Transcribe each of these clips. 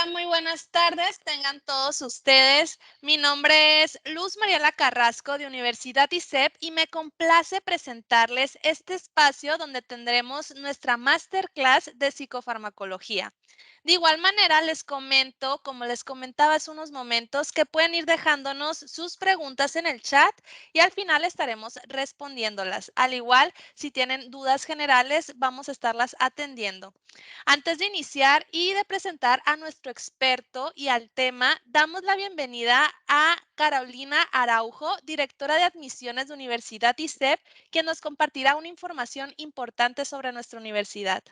Hola, muy buenas tardes. Tengan todos ustedes. Mi nombre es Luz Mariela Carrasco de Universidad ISEP y me complace presentarles este espacio donde tendremos nuestra masterclass de psicofarmacología. De igual manera, les comento, como les comentaba hace unos momentos, que pueden ir dejándonos sus preguntas en el chat y al final estaremos respondiéndolas. Al igual, si tienen dudas generales, vamos a estarlas atendiendo. Antes de iniciar y de presentar a nuestro experto y al tema, damos la bienvenida a Carolina Araujo, directora de admisiones de Universidad ISEP, quien nos compartirá una información importante sobre nuestra universidad.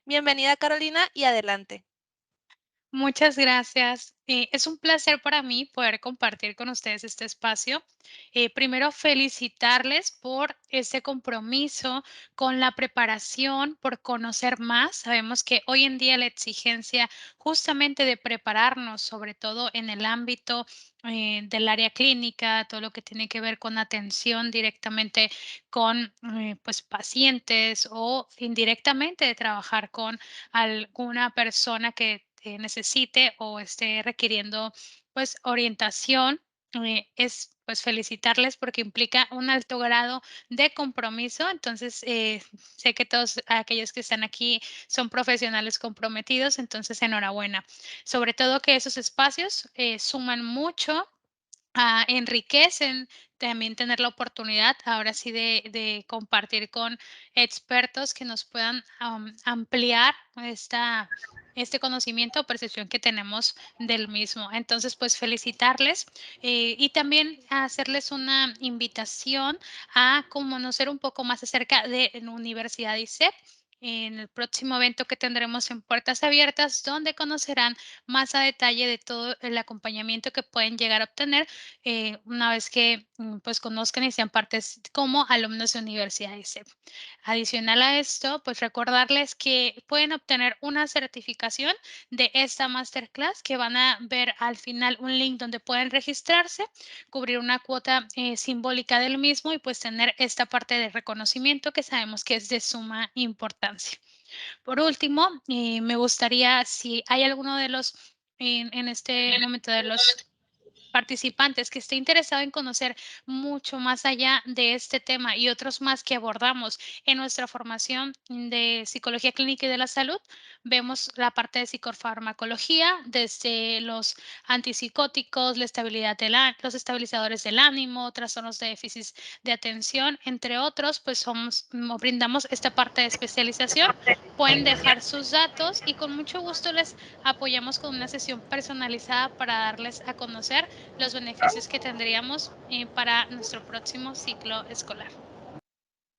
Bienvenida, Carolina, y adelante. Muchas gracias. Es un placer para mí poder compartir con ustedes este espacio. Primero, felicitarles por ese compromiso con la preparación, por conocer más. Sabemos que hoy en día la exigencia justamente de prepararnos, sobre todo en el ámbito del área clínica, todo lo que tiene que ver con atención directamente con pues, pacientes o indirectamente de trabajar con alguna persona que necesite o esté requiriendo pues orientación, es pues felicitarles porque implica un alto grado de compromiso. Entonces, sé que todos aquellos que están aquí son profesionales comprometidos, entonces enhorabuena. Sobre todo que esos espacios suman mucho, enriquecen también tener la oportunidad ahora sí de compartir con expertos que nos puedan ampliar este conocimiento o percepción que tenemos del mismo. Entonces, pues felicitarles y también hacerles una invitación a conocer un poco más acerca de la Universidad ISEP en el próximo evento que tendremos en Puertas Abiertas, donde conocerán más a detalle de todo el acompañamiento que pueden llegar a obtener una vez que pues conozcan y sean partes como alumnos de Universidad ISEP. Adicional a esto, pues recordarles que pueden obtener una certificación de esta masterclass, que van a ver al final un link donde pueden registrarse, cubrir una cuota simbólica del mismo y pues tener esta parte de reconocimiento que sabemos que es de suma importancia. Por último, me gustaría, si hay alguno de los en este momento de los participantes que esté interesado en conocer mucho más allá de este tema y otros más que abordamos en nuestra formación de psicología clínica y de la salud, vemos la parte de psicofarmacología, desde los antipsicóticos, la estabilidad los estabilizadores del ánimo, trastornos de déficit de atención, entre otros, pues brindamos esta parte de especialización. Pueden dejar sus datos y con mucho gusto les apoyamos con una sesión personalizada para darles a conocer los beneficios que tendríamos para nuestro próximo ciclo escolar.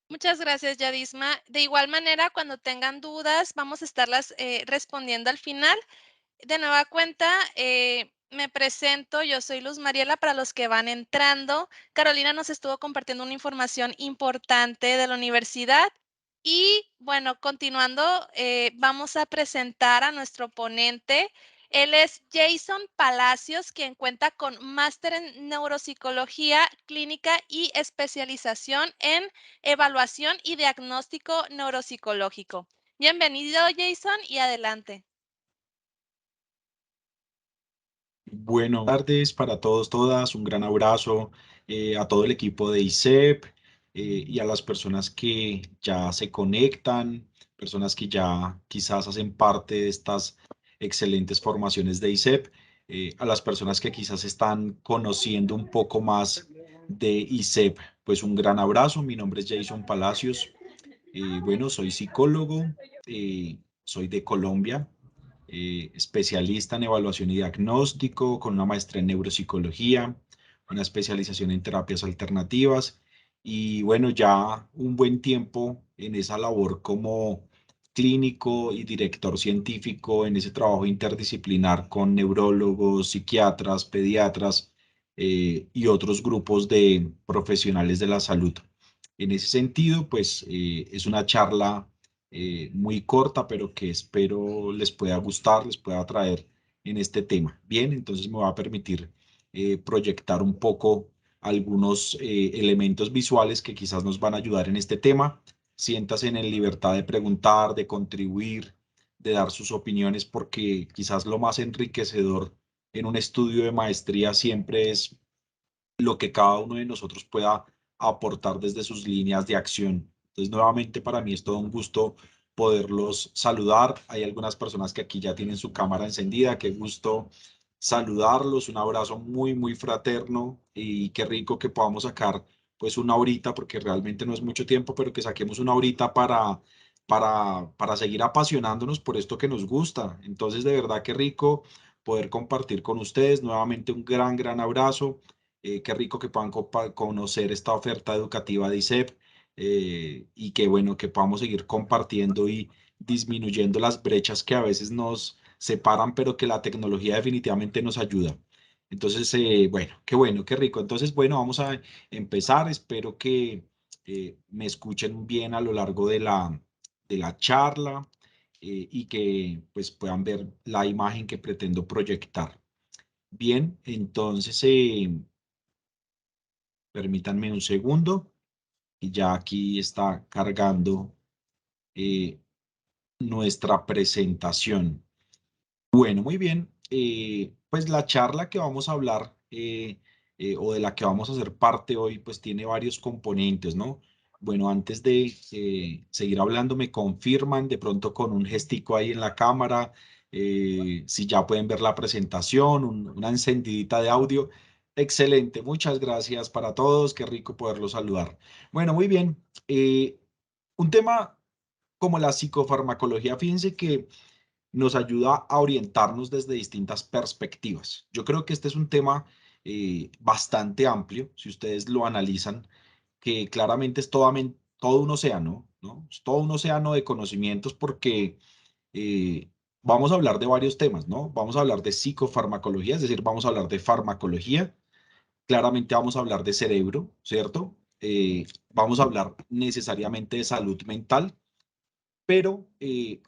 Muchas gracias, Yadisma. De igual manera, cuando tengan dudas, vamos a estarlas respondiendo al final. De nueva cuenta, me presento, yo soy Luz Mariela para los que van entrando. Carolina nos estuvo compartiendo una información importante de la universidad y bueno, continuando, vamos a presentar a nuestro ponente. Él es Jason Palacios, quien cuenta con máster en neuropsicología clínica y especialización en evaluación y diagnóstico neuropsicológico. Bienvenido, Jason, y adelante. Buenas tardes para todos, todas. Un gran abrazo a todo el equipo de ISEP y a las personas que ya se conectan, personas que ya quizás hacen parte de estas excelentes formaciones de ISEP, a las personas que quizás están conociendo un poco más de ISEP. Pues un gran abrazo. Mi nombre es Jason Palacios. Bueno, soy psicólogo, soy de Colombia, especialista en evaluación y diagnóstico, con una maestría en neuropsicología, una especialización en terapias alternativas y bueno, ya un buen tiempo en esa labor como clínico y director científico en ese trabajo interdisciplinar con neurólogos, psiquiatras, pediatras y otros grupos de profesionales de la salud. En ese sentido, pues es una charla muy corta, pero que espero les pueda gustar, les pueda atraer en este tema. Bien, entonces me va a permitir proyectar un poco algunos elementos visuales que quizás nos van a ayudar en este tema. Siéntase en libertad de preguntar, de contribuir, de dar sus opiniones, porque quizás lo más enriquecedor en un estudio de maestría siempre es lo que cada uno de nosotros pueda aportar desde sus líneas de acción. Entonces, nuevamente para mí es todo un gusto poderlos saludar. Hay algunas personas que aquí ya tienen su cámara encendida. Qué gusto saludarlos. Un abrazo muy, muy fraterno y qué rico que podamos sacar pues una horita, porque realmente no es mucho tiempo, pero que saquemos una horita para seguir apasionándonos por esto que nos gusta. Entonces, de verdad, qué rico poder compartir con ustedes. Nuevamente un gran, gran abrazo. Qué rico que puedan conocer esta oferta educativa de ISEP, y que bueno, que podamos seguir compartiendo y disminuyendo las brechas que a veces nos separan, pero que la tecnología definitivamente nos ayuda. Entonces, bueno, qué rico. Entonces, bueno, vamos a empezar. Espero que me escuchen bien a lo largo de la charla, y que pues puedan ver la imagen que pretendo proyectar. Bien, entonces, permítanme un segundo y ya aquí está cargando eh, nuestra presentación. Bueno, muy bien. Pues la charla que vamos a hablar, o de la que vamos a hacer parte hoy, pues tiene varios componentes, ¿no? Bueno, antes de seguir hablando, me confirman de pronto con un gestico ahí en la cámara, si ya pueden ver la presentación, una encendidita de audio. Excelente, muchas gracias para todos, qué rico poderlos saludar. Bueno, muy bien. Un tema como la psicofarmacología, fíjense que nos ayuda a orientarnos desde distintas perspectivas. Yo creo que este es un tema bastante amplio, si ustedes lo analizan, que claramente es todo un océano, ¿no? Es todo un océano de conocimientos, porque eh, vamos a hablar de varios temas, ¿no? Vamos a hablar de psicofarmacología, es decir, vamos a hablar de farmacología, claramente vamos a hablar de cerebro, ¿cierto? Vamos a hablar necesariamente de salud mental, pero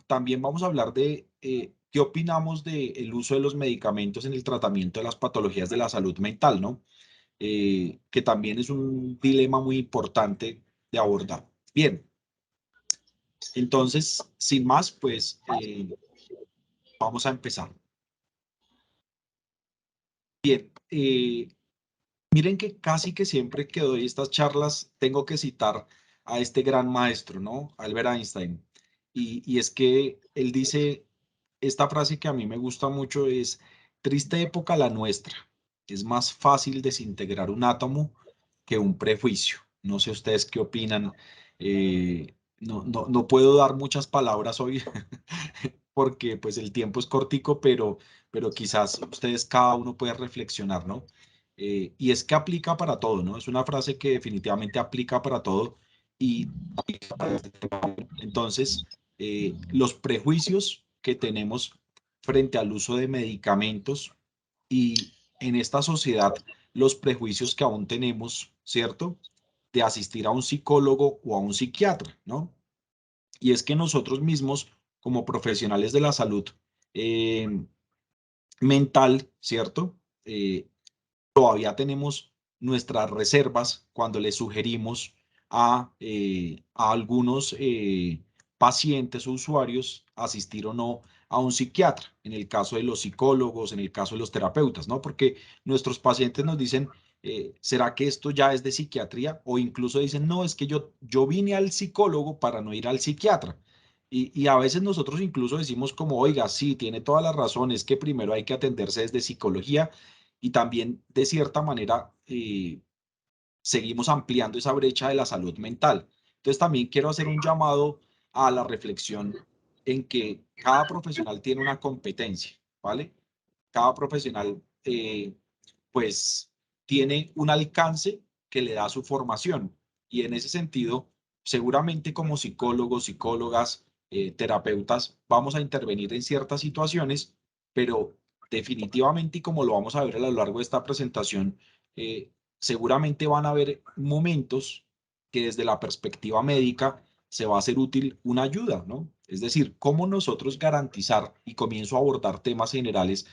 también vamos a hablar de qué opinamos del uso de los medicamentos en el tratamiento de las patologías de la salud mental, ¿no? Que también es un dilema muy importante de abordar. Bien, entonces, sin más, pues vamos a empezar. Bien, miren que casi que siempre que doy estas charlas tengo que citar a este gran maestro, ¿no? Albert Einstein. Y es que él dice esta frase que a mí me gusta mucho: es triste época la nuestra. Es más fácil desintegrar un átomo que un prejuicio. No sé ustedes qué opinan. No puedo dar muchas palabras hoy porque pues el tiempo es cortico, pero quizás ustedes cada uno puede reflexionar, ¿no? Y es que aplica para todo, ¿no? Es una frase que definitivamente aplica para todo. Y entonces, los prejuicios que tenemos frente al uso de medicamentos, y en esta sociedad, los prejuicios que aún tenemos, ¿cierto? De asistir a un psicólogo o a un psiquiatra, ¿no? Y es que nosotros mismos, como profesionales de la salud eh, mental, ¿cierto? Todavía tenemos nuestras reservas cuando le sugerimos a algunos pacientes o usuarios asistir o no a un psiquiatra, en el caso de los psicólogos, en el caso de los terapeutas, ¿no? Porque nuestros pacientes nos dicen, ¿será que esto ya es de psiquiatría? O incluso dicen, no, es que yo vine al psicólogo para no ir al psiquiatra. Y a veces nosotros incluso decimos como, oiga, sí, tiene toda la razón, es que primero hay que atenderse desde psicología, y también de cierta manera seguimos ampliando esa brecha de la salud mental. Entonces también quiero hacer un llamado a la reflexión en que cada profesional tiene una competencia, ¿vale? Cada profesional pues tiene un alcance que le da su formación, y en ese sentido, seguramente como psicólogos, psicólogas, terapeutas, vamos a intervenir en ciertas situaciones, pero definitivamente, y como lo vamos a ver a lo largo de esta presentación, seguramente van a haber momentos que desde la perspectiva médica se va a hacer útil una ayuda, ¿no? Es decir, cómo nosotros garantizar, y comienzo a abordar temas generales,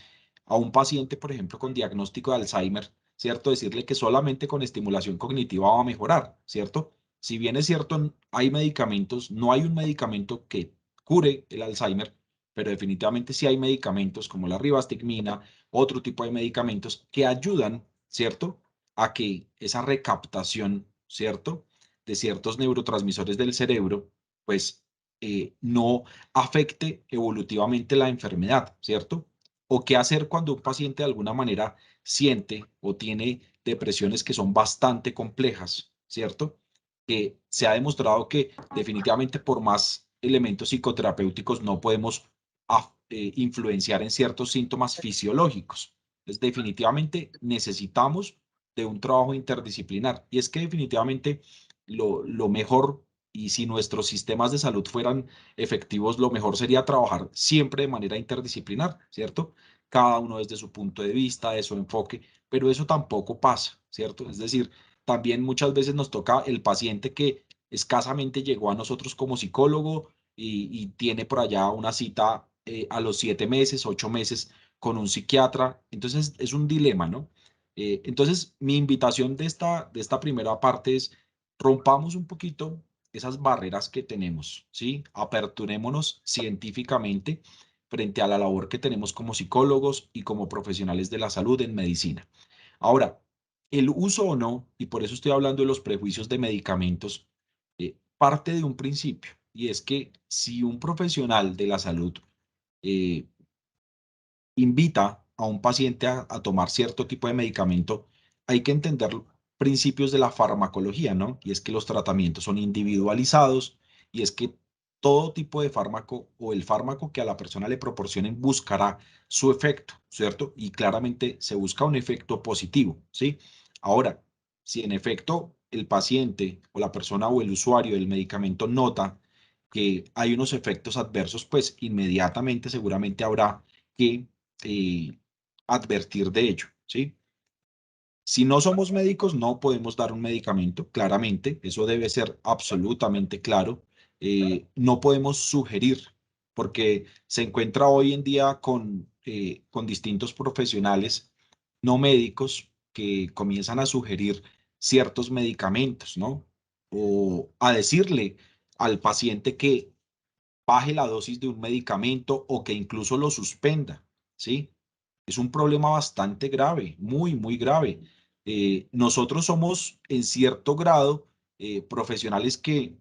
a un paciente, por ejemplo, con diagnóstico de Alzheimer, ¿cierto? Decirle que solamente con estimulación cognitiva va a mejorar, ¿cierto? Si bien es cierto, hay medicamentos, no hay un medicamento que cure el Alzheimer, pero definitivamente sí hay medicamentos como la ribastigmina, otro tipo de medicamentos que ayudan, ¿cierto?, a que esa recaptación, ¿cierto?, de ciertos neurotransmisores del cerebro, pues no afecte evolutivamente la enfermedad, ¿cierto? O qué hacer cuando un paciente de alguna manera siente o tiene depresiones que son bastante complejas, ¿cierto? Que se ha demostrado que definitivamente por más elementos psicoterapéuticos no podemos influenciar en ciertos síntomas fisiológicos. Entonces, definitivamente necesitamos de un trabajo interdisciplinar. Y es que definitivamente lo mejor, y si nuestros sistemas de salud fueran efectivos, lo mejor sería trabajar siempre de manera interdisciplinar, ¿cierto? Cada uno desde su punto de vista, de su enfoque, pero eso tampoco pasa, ¿cierto? Es decir, también muchas veces nos toca el paciente que escasamente llegó a nosotros como psicólogo y tiene por allá una cita a los 7 meses, 8 meses con un psiquiatra. Entonces es un dilema, ¿no? Entonces mi invitación de esta primera parte es rompamos un poquito esas barreras que tenemos, ¿sí? Aperturémonos científicamente frente a la labor que tenemos como psicólogos y como profesionales de la salud en medicina. Ahora, el uso o no, y por eso estoy hablando de los prejuicios de medicamentos, parte de un principio, y es que si un profesional de la salud eh, invita a un paciente a tomar cierto tipo de medicamento, hay que entender principios de la farmacología, ¿no? Y es que los tratamientos son individualizados y es que todo tipo de fármaco o el fármaco que a la persona le proporcionen buscará su efecto, ¿cierto? Y claramente se busca un efecto positivo, ¿sí? Ahora, si en efecto el paciente o la persona o el usuario del medicamento nota que hay unos efectos adversos, pues inmediatamente seguramente habrá que eh, advertir de ello, ¿sí? Si no somos médicos, no podemos dar un medicamento, claramente, eso debe ser absolutamente claro. No podemos sugerir, porque se encuentra hoy en día con distintos profesionales no médicos que comienzan a sugerir ciertos medicamentos, ¿no? O a decirle al paciente que baje la dosis de un medicamento o que incluso lo suspenda, ¿sí? Es un problema bastante grave, muy, muy grave. Nosotros somos en cierto grado profesionales que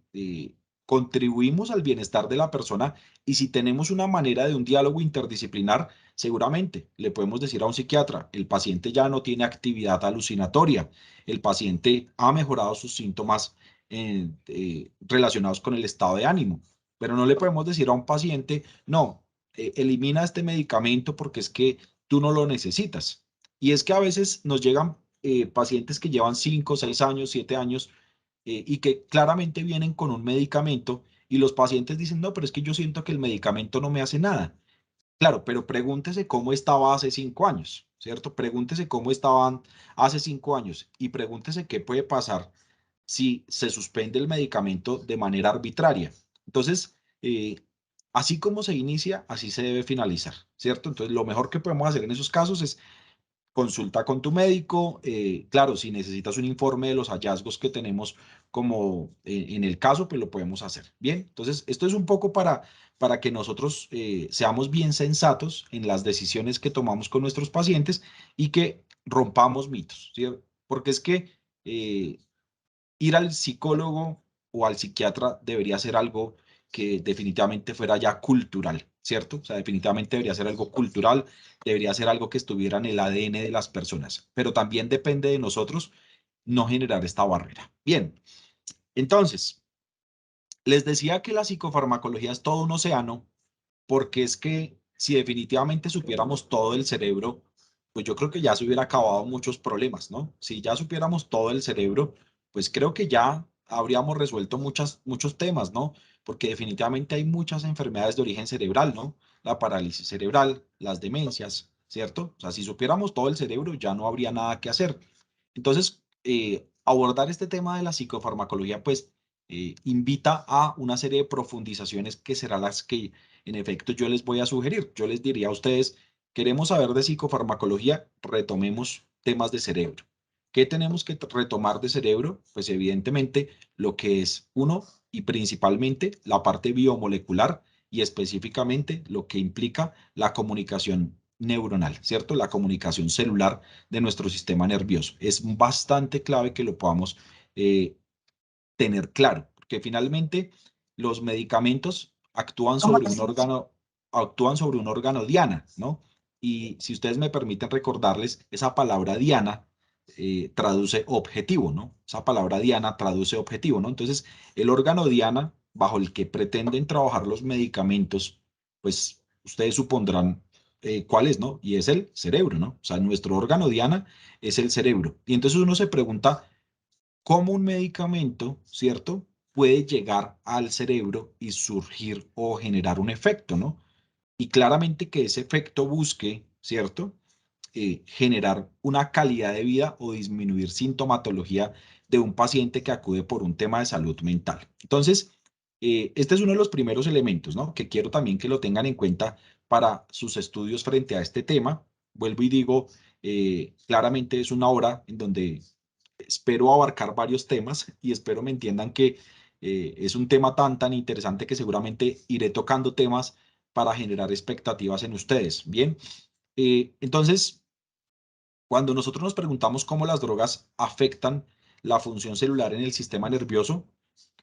contribuimos al bienestar de la persona y si tenemos una manera de un diálogo interdisciplinar, seguramente le podemos decir a un psiquiatra, el paciente ya no tiene actividad alucinatoria, el paciente ha mejorado sus síntomas relacionados con el estado de ánimo, pero no le podemos decir a un paciente, no, elimina este medicamento porque es que tú no lo necesitas. Y es que a veces nos llegan pacientes que llevan 5, 6 años, 7 años y que claramente vienen con un medicamento y los pacientes dicen, no, pero es que yo siento que el medicamento no me hace nada. Claro, pero pregúntese cómo estaba hace 5 años, ¿cierto? Pregúntese cómo estaban hace 5 años y pregúntese qué puede pasar si se suspende el medicamento de manera arbitraria. Entonces, así como se inicia, así se debe finalizar, ¿cierto? Entonces, lo mejor que podemos hacer en esos casos es consulta con tu médico. Claro, si necesitas un informe de los hallazgos que tenemos como en el caso, pues lo podemos hacer. Bien, entonces esto es un poco para que nosotros seamos bien sensatos en las decisiones que tomamos con nuestros pacientes y que rompamos mitos, ¿sí? Porque es que ir al psicólogo o al psiquiatra debería ser algo que definitivamente fuera ya cultural, ¿cierto? O sea, definitivamente debería ser algo cultural, debería ser algo que estuviera en el ADN de las personas, pero también depende de nosotros no generar esta barrera. Bien, entonces, les decía que la psicofarmacología es todo un océano porque es que si definitivamente supiéramos todo el cerebro, pues yo creo que ya se hubiera acabado muchos problemas, ¿no? Si ya supiéramos todo el cerebro, pues creo que ya habríamos resuelto muchos temas, ¿no? Porque definitivamente hay muchas enfermedades de origen cerebral, ¿no? La parálisis cerebral, las demencias, ¿cierto? O sea, si supiéramos todo el cerebro, ya no habría nada que hacer. Entonces, abordar este tema de la psicofarmacología, pues, invita a una serie de profundizaciones que serán las que en efecto yo les voy a sugerir. Yo les diría a ustedes, queremos saber de psicofarmacología, retomemos temas de cerebro. ¿Qué tenemos que retomar de cerebro? Pues evidentemente lo que es uno y principalmente la parte biomolecular y específicamente lo que implica la comunicación neuronal, ¿cierto? La comunicación celular de nuestro sistema nervioso. Es bastante clave que lo podamos tener claro, porque finalmente los medicamentos actúan sobre un órgano diana, ¿no? Y si ustedes me permiten recordarles, esa palabra diana traduce objetivo, ¿no? Esa palabra diana traduce objetivo, ¿no? Entonces, el órgano diana bajo el que pretenden trabajar los medicamentos, pues ustedes supondrán cuál es, ¿no? Y es el cerebro, ¿no? O sea, nuestro órgano diana es el cerebro. Y entonces uno se pregunta, cómo un medicamento, ¿cierto?, puede llegar al cerebro y surgir o generar un efecto, ¿no? Y claramente que ese efecto busque, ¿cierto?, generar una calidad de vida o disminuir sintomatología de un paciente que acude por un tema de salud mental. Entonces, este es uno de los primeros elementos, ¿no?, que quiero también que lo tengan en cuenta para sus estudios frente a este tema. Vuelvo y digo, claramente es una hora en donde espero abarcar varios temas y espero me entiendan que es un tema tan interesante que seguramente iré tocando temas para generar expectativas en ustedes. Bien, entonces, cuando nosotros nos preguntamos cómo las drogas afectan la función celular en el sistema nervioso,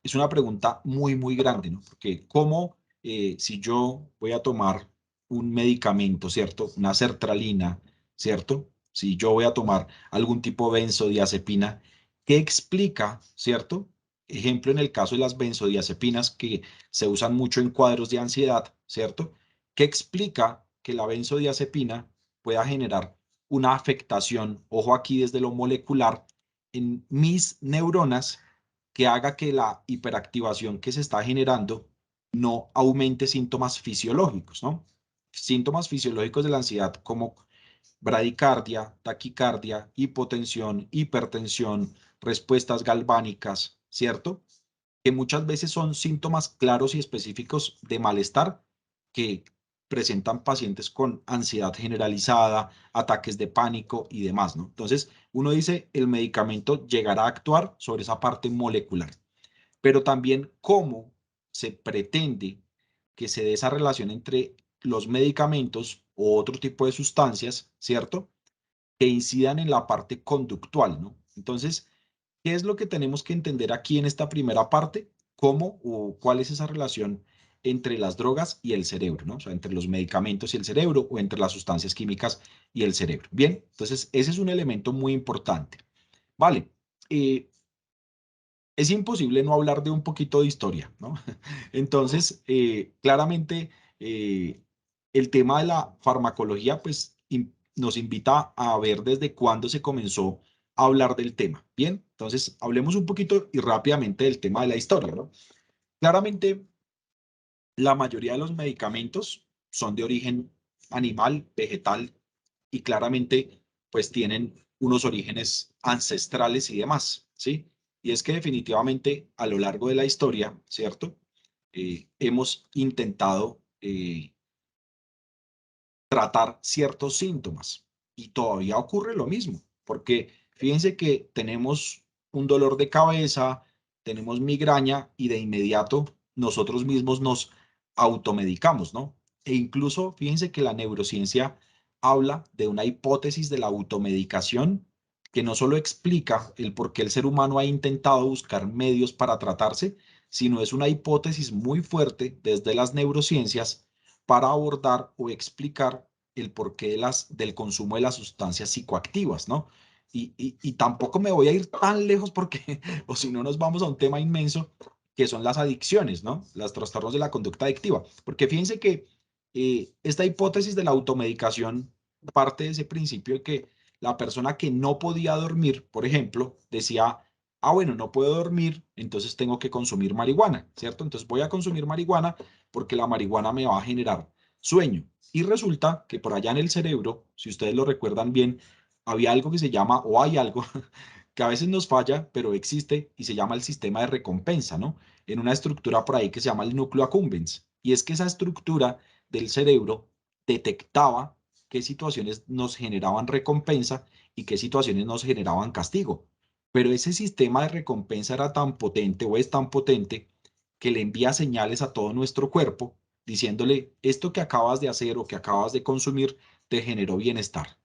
es una pregunta muy grande, ¿no? Porque cómo, si yo voy a tomar un medicamento, ¿cierto? Una sertralina, ¿cierto? Si yo voy a tomar algún tipo de benzodiazepina, ¿qué explica, ¿cierto? Ejemplo, en el caso de las benzodiazepinas que se usan mucho en cuadros de ansiedad, ¿cierto? ¿Qué explica que la benzodiazepina pueda generar una afectación, ojo aquí desde lo molecular, en mis neuronas que haga que la hiperactivación que se está generando no aumente síntomas fisiológicos, ¿no? Síntomas fisiológicos de la ansiedad como bradicardia, taquicardia, hipotensión, hipertensión, respuestas galvánicas, ¿cierto? Que muchas veces son síntomas claros y específicos de malestar que presentan pacientes con ansiedad generalizada, ataques de pánico y demás, ¿no? Entonces, uno dice, el medicamento llegará a actuar sobre esa parte molecular, pero también cómo se pretende que se dé esa relación entre los medicamentos o otro tipo de sustancias, ¿cierto?, que incidan en la parte conductual, ¿no? Entonces, ¿qué es lo que tenemos que entender aquí en esta primera parte? ¿Cómo o cuál es esa relación entre las drogas y el cerebro, ¿no? O sea, entre los medicamentos y el cerebro o entre las sustancias químicas y el cerebro. Bien, entonces ese es un elemento muy importante. Vale, es imposible no hablar de un poquito de historia, ¿no? Entonces, claramente, el tema de la farmacología, pues, nos invita a ver desde cuándo se comenzó a hablar del tema. Bien, entonces, hablemos un poquito y rápidamente del tema de la historia, ¿no? Claramente, la mayoría de los medicamentos son de origen animal, vegetal, y claramente, pues, tienen unos orígenes ancestrales y demás, ¿sí? Y es que definitivamente a lo largo de la historia, ¿cierto? Hemos intentado tratar ciertos síntomas y todavía ocurre lo mismo, porque fíjense que tenemos un dolor de cabeza, tenemos migraña y de inmediato nosotros mismos nos automedicamos, ¿no? E incluso fíjense que la neurociencia habla de una hipótesis de la automedicación que no solo explica el por qué el ser humano ha intentado buscar medios para tratarse, sino es una hipótesis muy fuerte desde las neurociencias para abordar o explicar el porqué del consumo de las sustancias psicoactivas, ¿no? Y tampoco me voy a ir tan lejos porque, o si no, nos vamos a un tema inmenso que son las adicciones, ¿no? Los trastornos de la conducta adictiva. Porque fíjense que esta hipótesis de la automedicación parte de ese principio de que la persona que no podía dormir, por ejemplo, decía, ah, bueno, no puedo dormir, entonces tengo que consumir marihuana, ¿cierto? Entonces voy a consumir marihuana porque la marihuana me va a generar sueño. Y resulta que por allá en el cerebro, si ustedes lo recuerdan bien, había algo que se llama, o hay algo, que a veces nos falla, pero existe y se llama el sistema de recompensa, ¿no? En una estructura por ahí que se llama el núcleo accumbens. Y es que esa estructura del cerebro detectaba qué situaciones nos generaban recompensa y qué situaciones nos generaban castigo. Pero ese sistema de recompensa era tan potente o es tan potente que le envía señales a todo nuestro cuerpo diciéndole, esto que acabas de hacer o que acabas de consumir te generó bienestar.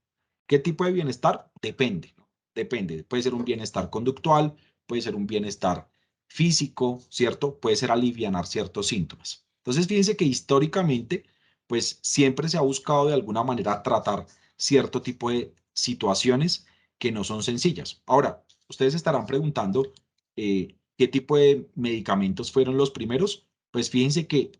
¿Qué tipo de bienestar? Depende, ¿no? Depende. Puede ser un bienestar conductual, puede ser un bienestar físico, ¿cierto? Puede ser alivianar ciertos síntomas. Entonces, fíjense que históricamente, pues siempre se ha buscado de alguna manera tratar cierto tipo de situaciones que no son sencillas. Ahora, ustedes estarán preguntando qué tipo de medicamentos fueron los primeros. Pues fíjense que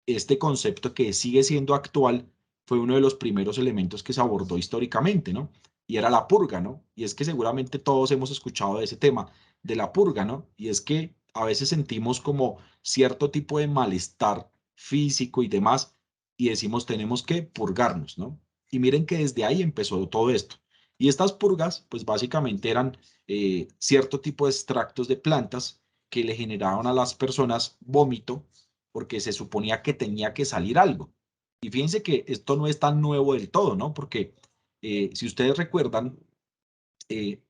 este concepto que sigue siendo actual fue uno de los primeros elementos que se abordó históricamente, ¿no? Y era la purga, ¿no? Y es que seguramente todos hemos escuchado de ese tema, de la purga, ¿no? Y es que a veces sentimos como cierto tipo de malestar físico y demás, y decimos tenemos que purgarnos, ¿no? Y miren que desde ahí empezó todo esto. Y estas purgas, pues básicamente eran cierto tipo de extractos de plantas que le generaban a las personas vómito porque se suponía que tenía que salir algo. Y fíjense que esto no es tan nuevo del todo, ¿no? Porque si ustedes recuerdan,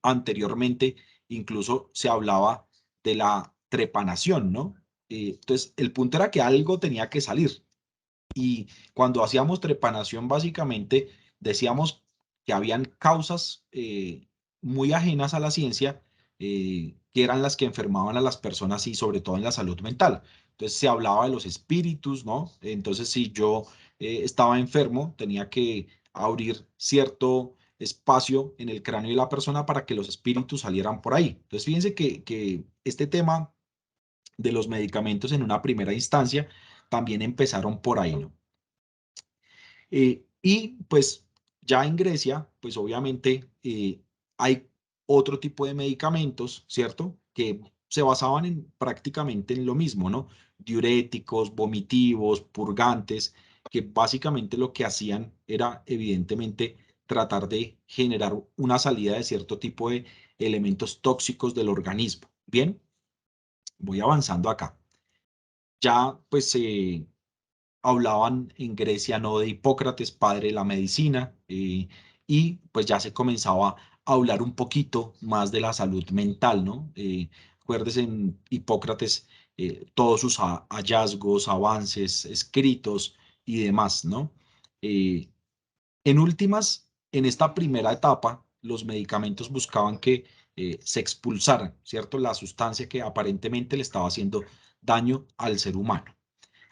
anteriormente incluso se hablaba de la trepanación, ¿no? Entonces, el punto era que algo tenía que salir. Y cuando hacíamos trepanación, básicamente decíamos que habían causas muy ajenas a la ciencia, que eran las que enfermaban a las personas y sobre todo en la salud mental. Entonces se hablaba de los espíritus, ¿no? Entonces si yo estaba enfermo, tenía que abrir cierto espacio en el cráneo de la persona para que los espíritus salieran por ahí. Entonces fíjense que este tema de los medicamentos en una primera instancia también empezaron por ahí, ¿no? Y pues ya en Grecia, pues obviamente hay otro tipo de medicamentos, ¿cierto? Que se basaban en prácticamente en lo mismo, ¿no? Diuréticos, vomitivos, purgantes, que básicamente lo que hacían era evidentemente tratar de generar una salida de cierto tipo de elementos tóxicos del organismo. Bien, voy avanzando acá. Ya pues hablaban en Grecia no de Hipócrates, padre de la medicina, y pues ya se comenzaba a hablar un poquito más de la salud mental, ¿no? Acuérdense en Hipócrates todos sus hallazgos, avances, escritos y demás, ¿no? Eh, en últimas, en esta primera etapa, los medicamentos buscaban que se expulsaran, ¿cierto? La sustancia que aparentemente le estaba haciendo daño al ser humano.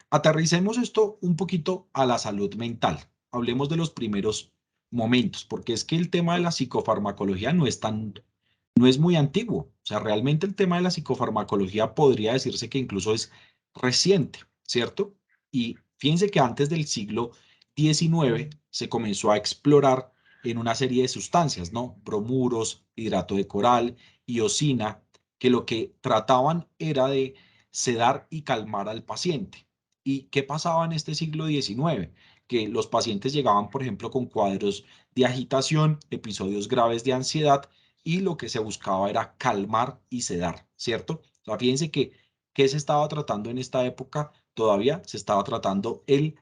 Aterricemos esto un poquito a la salud mental. Hablemos de los primeros momentos, porque es que el tema de la psicofarmacología no es muy antiguo. O sea, realmente el tema de la psicofarmacología podría decirse que incluso es reciente, ¿cierto? Y fíjense que antes del siglo XIX se comenzó a explorar en una serie de sustancias, ¿no? Bromuros, hidrato de coral, iosina, que lo que trataban era de sedar y calmar al paciente. ¿Y qué pasaba en este siglo XIX? Que los pacientes llegaban, por ejemplo, con cuadros de agitación, episodios graves de ansiedad, y lo que se buscaba era calmar y sedar, ¿cierto? O sea, fíjense que, ¿qué se estaba tratando en esta época? Todavía se estaba tratando el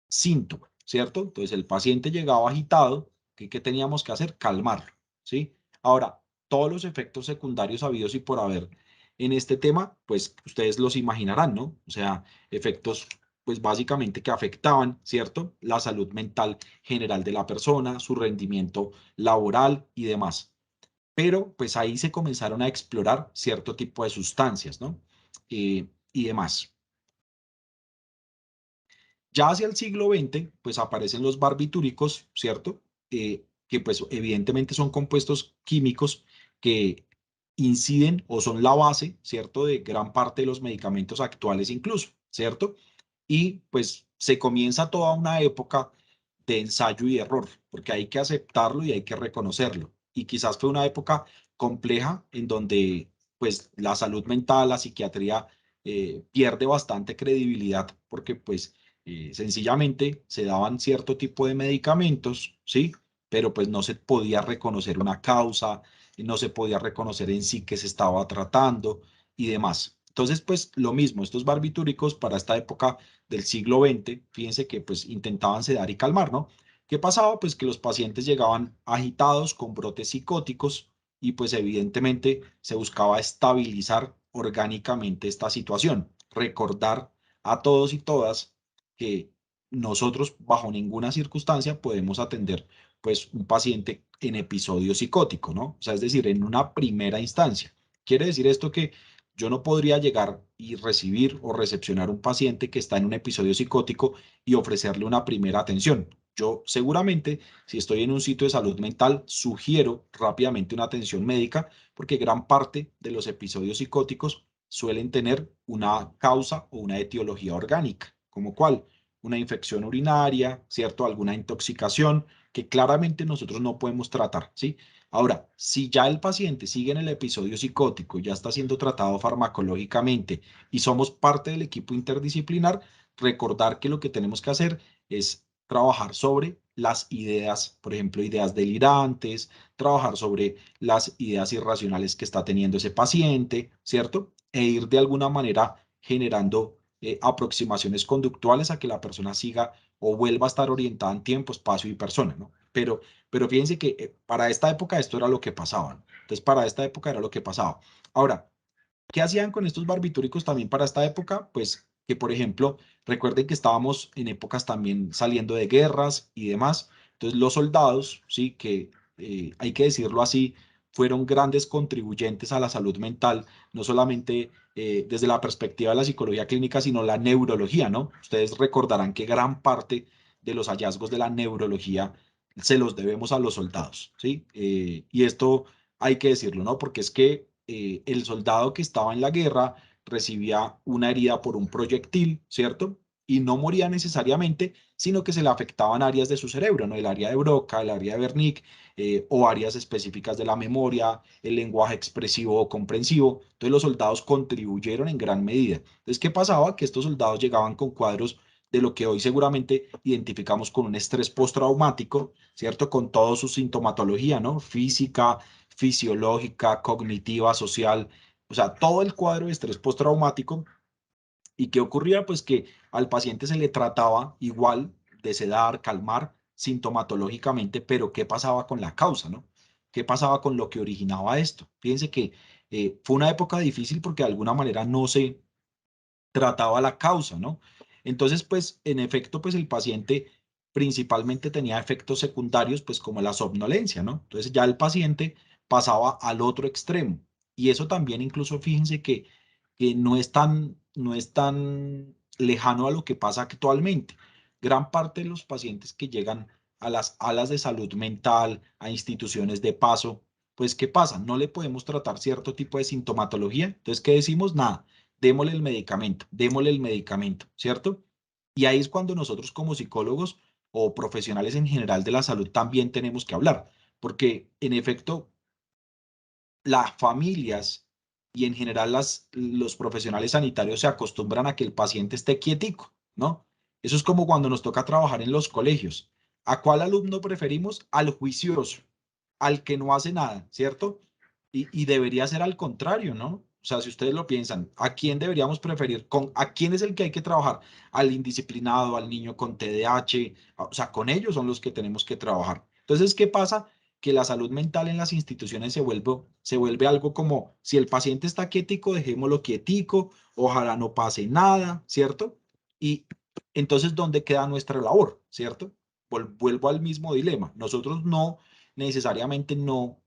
síntoma, ¿cierto? Entonces el paciente llegaba agitado, ¿qué teníamos que hacer? Calmarlo, ¿sí? Ahora, todos los efectos secundarios habidos y por haber en este tema, pues ustedes los imaginarán, ¿no? O sea, efectos, pues básicamente que afectaban, ¿cierto? La salud mental general de la persona, su rendimiento laboral y demás. Pero pues ahí se comenzaron a explorar cierto tipo de sustancias, ¿no? Y demás. Ya hacia el siglo XX, pues aparecen los barbitúricos, ¿cierto? Que pues evidentemente son compuestos químicos que inciden o son la base, ¿cierto? De gran parte de los medicamentos actuales incluso, ¿cierto? Y pues se comienza toda una época de ensayo y error, porque hay que aceptarlo y hay que reconocerlo. Y quizás fue una época compleja en donde pues la salud mental, la psiquiatría pierde bastante credibilidad porque pues sencillamente se daban cierto tipo de medicamentos, ¿sí? Pero pues no se podía reconocer una causa, no se podía reconocer en sí que se estaba tratando y demás. Entonces, pues lo mismo, estos barbitúricos para esta época del siglo XX, fíjense que pues intentaban sedar y calmar, ¿no? ¿Qué pasaba? Pues que los pacientes llegaban agitados con brotes psicóticos y pues evidentemente se buscaba estabilizar orgánicamente esta situación, recordar a todos y todas que nosotros bajo ninguna circunstancia podemos atender pues un paciente en episodio psicótico, ¿no? O sea, es decir, en una primera instancia. Quiere decir esto que yo no podría llegar y recibir o recepcionar un paciente que está en un episodio psicótico y ofrecerle una primera atención. Yo seguramente, si estoy en un sitio de salud mental, sugiero rápidamente una atención médica porque gran parte de los episodios psicóticos suelen tener una causa o una etiología orgánica, como cuál, una infección urinaria, ¿cierto? Alguna intoxicación que claramente nosotros no podemos tratar, ¿sí? Ahora, si ya el paciente sigue en el episodio psicótico, ya está siendo tratado farmacológicamente y somos parte del equipo interdisciplinar, recordar que lo que tenemos que hacer es trabajar sobre las ideas, por ejemplo, ideas delirantes, trabajar sobre las ideas irracionales que está teniendo ese paciente, ¿cierto? E ir de alguna manera generando aproximaciones conductuales a que la persona siga o vuelva a estar orientada en tiempo, espacio y persona, ¿no? Pero fíjense que para esta época esto era lo que pasaba, ¿no? Entonces, para esta época era lo que pasaba. Ahora, ¿qué hacían con estos barbitúricos también para esta época? Pues que, por ejemplo, recuerden que estábamos en épocas también saliendo de guerras y demás. Entonces, los soldados, sí, que hay que decirlo así, fueron grandes contribuyentes a la salud mental, no solamente desde la perspectiva de la psicología clínica, sino la neurología, ¿no? Ustedes recordarán que gran parte de los hallazgos de la neurología se los debemos a los soldados, ¿sí? Y esto hay que decirlo, ¿no? Porque es que el soldado que estaba en la guerra recibía una herida por un proyectil, ¿cierto? Y no moría necesariamente, sino que se le afectaban áreas de su cerebro, ¿no? El área de Broca, el área de Wernicke, o áreas específicas de la memoria, el lenguaje expresivo o comprensivo. Entonces los soldados contribuyeron en gran medida. Entonces, ¿qué pasaba? Que estos soldados llegaban con cuadros de lo que hoy seguramente identificamos con un estrés postraumático, ¿cierto? Con toda su sintomatología, ¿no? Física, fisiológica, cognitiva, social, o sea, todo el cuadro de estrés postraumático. ¿Y qué ocurría? Pues que al paciente se le trataba igual de sedar, calmar sintomatológicamente, pero ¿qué pasaba con la causa, no? ¿Qué pasaba con lo que originaba esto? Fíjense que fue una época difícil porque de alguna manera no se trataba la causa, ¿no? Entonces, pues, en efecto, pues el paciente principalmente tenía efectos secundarios, pues como la somnolencia, ¿no? Entonces ya el paciente pasaba al otro extremo. Y eso también incluso, fíjense que no es tan lejano a lo que pasa actualmente. Gran parte de los pacientes que llegan a las alas de salud mental, a instituciones de paso, pues, ¿qué pasa? No le podemos tratar cierto tipo de sintomatología. Entonces, ¿qué decimos? Nada, démosle el medicamento, ¿cierto? Y ahí es cuando nosotros como psicólogos o profesionales en general de la salud también tenemos que hablar, porque en efecto las familias y en general los profesionales sanitarios se acostumbran a que el paciente esté quietico, ¿no? Eso es como cuando nos toca trabajar en los colegios. ¿A cuál alumno preferimos? Al juicioso, al que no hace nada, ¿cierto? Y debería ser al contrario, ¿no? O sea, si ustedes lo piensan, ¿a quién deberíamos preferir? ¿A quién es el que hay que trabajar? Al indisciplinado, al niño con TDAH, o sea, con ellos son los que tenemos que trabajar. Entonces, ¿qué pasa? Que la salud mental en las instituciones se vuelve algo como, si el paciente está quietico, dejémoslo quietico, ojalá no pase nada, ¿cierto? Y entonces, ¿dónde queda nuestra labor, ¿cierto? Vuelvo al mismo dilema. Nosotros no necesariamente no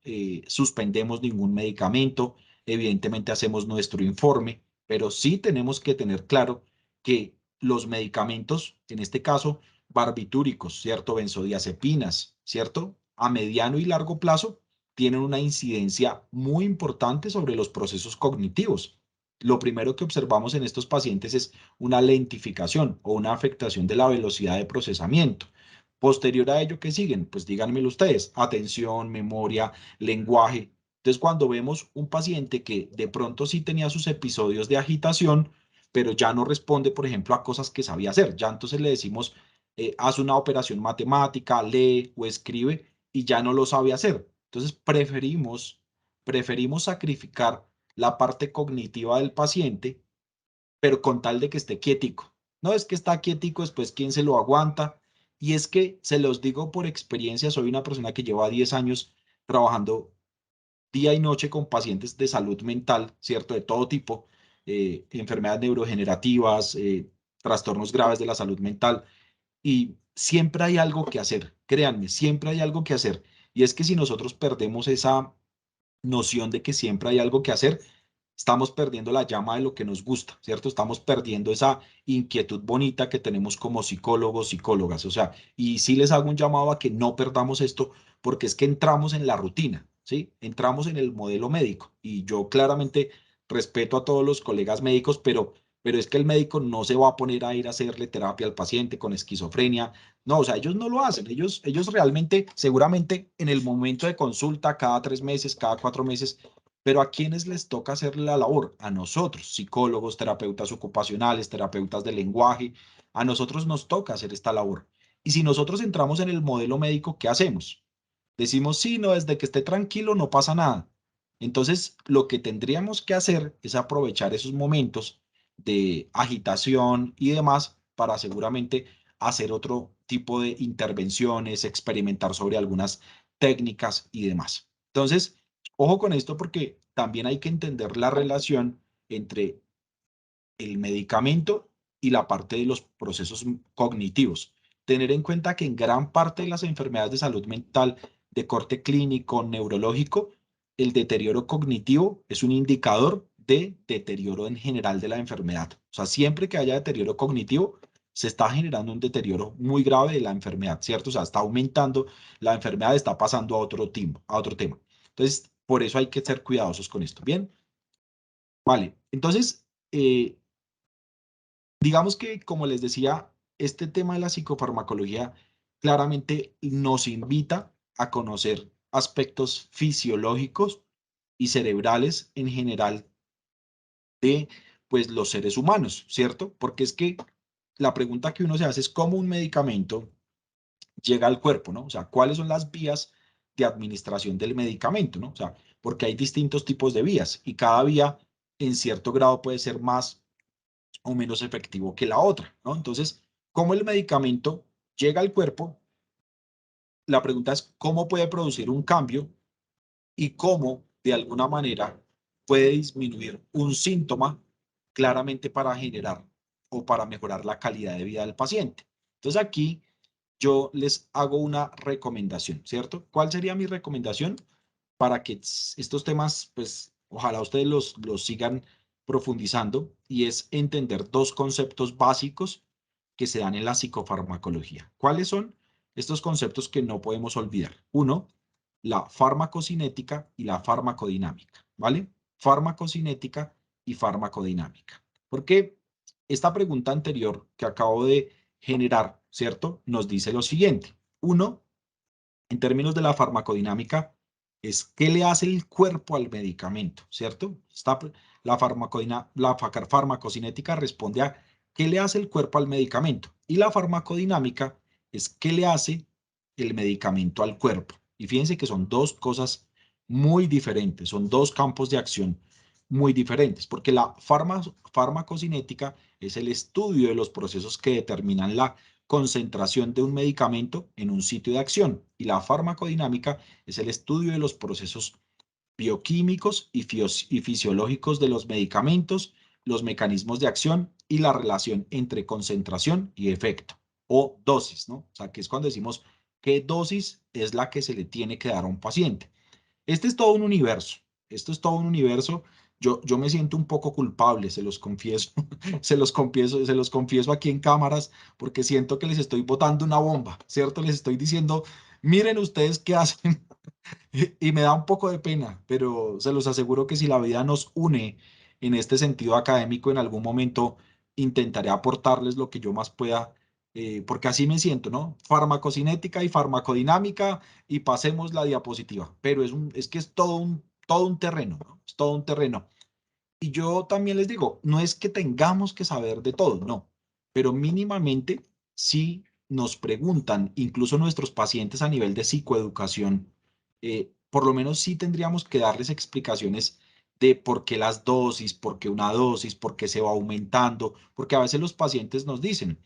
suspendemos ningún medicamento, evidentemente hacemos nuestro informe, pero sí tenemos que tener claro que los medicamentos, en este caso, barbitúricos, ¿cierto? Benzodiazepinas, ¿cierto? A mediano y largo plazo tienen una incidencia muy importante sobre los procesos cognitivos. Lo primero que observamos en estos pacientes es una lentificación o una afectación de la velocidad de procesamiento. Posterior a ello, ¿qué siguen? Pues díganmelo ustedes, atención, memoria, lenguaje. Entonces, cuando vemos un paciente que de pronto sí tenía sus episodios de agitación, pero ya no responde, por ejemplo, a cosas que sabía hacer, ya entonces le decimos, haz una operación matemática, lee o escribe y ya no lo sabe hacer. Entonces, preferimos sacrificar la parte cognitiva del paciente, pero con tal de que esté quietico. No es que está quietico, después quién se lo aguanta. Y es que se los digo por experiencia, soy una persona que lleva 10 años trabajando día y noche con pacientes de salud mental, ¿cierto? De todo tipo, enfermedades neurodegenerativas, trastornos graves de la salud mental. Y siempre hay algo que hacer, créanme, siempre hay algo que hacer. Y es que si nosotros perdemos esa noción de que siempre hay algo que hacer, estamos perdiendo la llama de lo que nos gusta, ¿cierto? Estamos perdiendo esa inquietud bonita que tenemos como psicólogos, psicólogas. O sea, y sí les hago un llamado a que no perdamos esto, porque es que entramos en la rutina, ¿sí? Entramos en el modelo médico. Y yo claramente respeto a todos los colegas médicos, pero es que el médico no se va a poner a ir a hacerle terapia al paciente con esquizofrenia. No, o sea, ellos no lo hacen. Ellos realmente, seguramente en el momento de consulta, cada 3 meses, cada 4 meses, pero ¿a quiénes les toca hacer la labor? A nosotros, psicólogos, terapeutas ocupacionales, terapeutas de lenguaje. A nosotros nos toca hacer esta labor. Y si nosotros entramos en el modelo médico, ¿qué hacemos? Decimos, sí, no, desde que esté tranquilo no pasa nada. Entonces, lo que tendríamos que hacer es aprovechar esos momentos de agitación y demás para seguramente hacer otro tipo de intervenciones, experimentar sobre algunas técnicas y demás. Entonces, ojo con esto porque también hay que entender la relación entre el medicamento y la parte de los procesos cognitivos. Tener en cuenta que en gran parte de las enfermedades de salud mental de corte clínico, neurológico, el deterioro cognitivo es un indicador de deterioro en general de la enfermedad. O sea, siempre que haya deterioro cognitivo, se está generando un deterioro muy grave de la enfermedad, ¿cierto? O sea, está aumentando la enfermedad, está pasando a otro tema. Entonces, por eso hay que ser cuidadosos con esto. Bien, vale. Entonces, digamos que, como les decía, este tema de la psicofarmacología claramente nos invita a conocer aspectos fisiológicos y cerebrales en general de pues, los seres humanos, ¿cierto? Porque es que la pregunta que uno se hace es cómo un medicamento llega al cuerpo, ¿no? O sea, ¿cuáles son las vías de administración del medicamento, ¿no? O sea, porque hay distintos tipos de vías y cada vía en cierto grado puede ser más o menos efectivo que la otra, ¿no? Entonces, ¿cómo el medicamento llega al cuerpo? La pregunta es, ¿cómo puede producir un cambio y cómo, de alguna manera, puede disminuir un síntoma claramente para generar o para mejorar la calidad de vida del paciente? Entonces, aquí yo les hago una recomendación, ¿cierto? ¿Cuál sería mi recomendación? Para que estos temas, pues, ojalá ustedes los sigan profundizando, y es entender dos conceptos básicos que se dan en la psicofarmacología. ¿Cuáles son estos conceptos que no podemos olvidar? Uno, la farmacocinética y la farmacodinámica, ¿vale? Farmacocinética y farmacodinámica. Porque esta pregunta anterior que acabo de generar, ¿cierto? Nos dice lo siguiente. Uno, en términos de la farmacodinámica, es qué le hace el cuerpo al medicamento, ¿cierto? La farmacocinética responde a qué le hace el cuerpo al medicamento y la farmacodinámica es qué le hace el medicamento al cuerpo. Y fíjense que son dos cosas muy diferentes, son dos campos de acción muy diferentes, porque la farmacocinética es el estudio de los procesos que determinan la concentración de un medicamento en un sitio de acción, y la farmacodinámica es el estudio de los procesos bioquímicos y fisiológicos de los medicamentos, los mecanismos de acción y la relación entre concentración y efecto o dosis, ¿no? O sea, que es cuando decimos qué dosis es la que se le tiene que dar a un paciente. Este es todo un universo, esto es todo un universo. Yo me siento un poco culpable, se los confieso, se los confieso aquí en cámaras, porque siento que les estoy botando una bomba, ¿cierto? Les estoy diciendo, miren ustedes qué hacen, y me da un poco de pena, pero se los aseguro que si la vida nos une en este sentido académico, en algún momento intentaré aportarles lo que yo más pueda, porque así me siento, ¿no? Farmacocinética y farmacodinámica, y pasemos la diapositiva, pero es que es todo un terreno, ¿no? Es todo un terreno. Y yo también les digo, no es que tengamos que saber de todo, no, pero mínimamente si nos preguntan, incluso nuestros pacientes a nivel de psicoeducación, por lo menos sí tendríamos que darles explicaciones de por qué las dosis, por qué una dosis, por qué se va aumentando, porque a veces los pacientes nos dicen,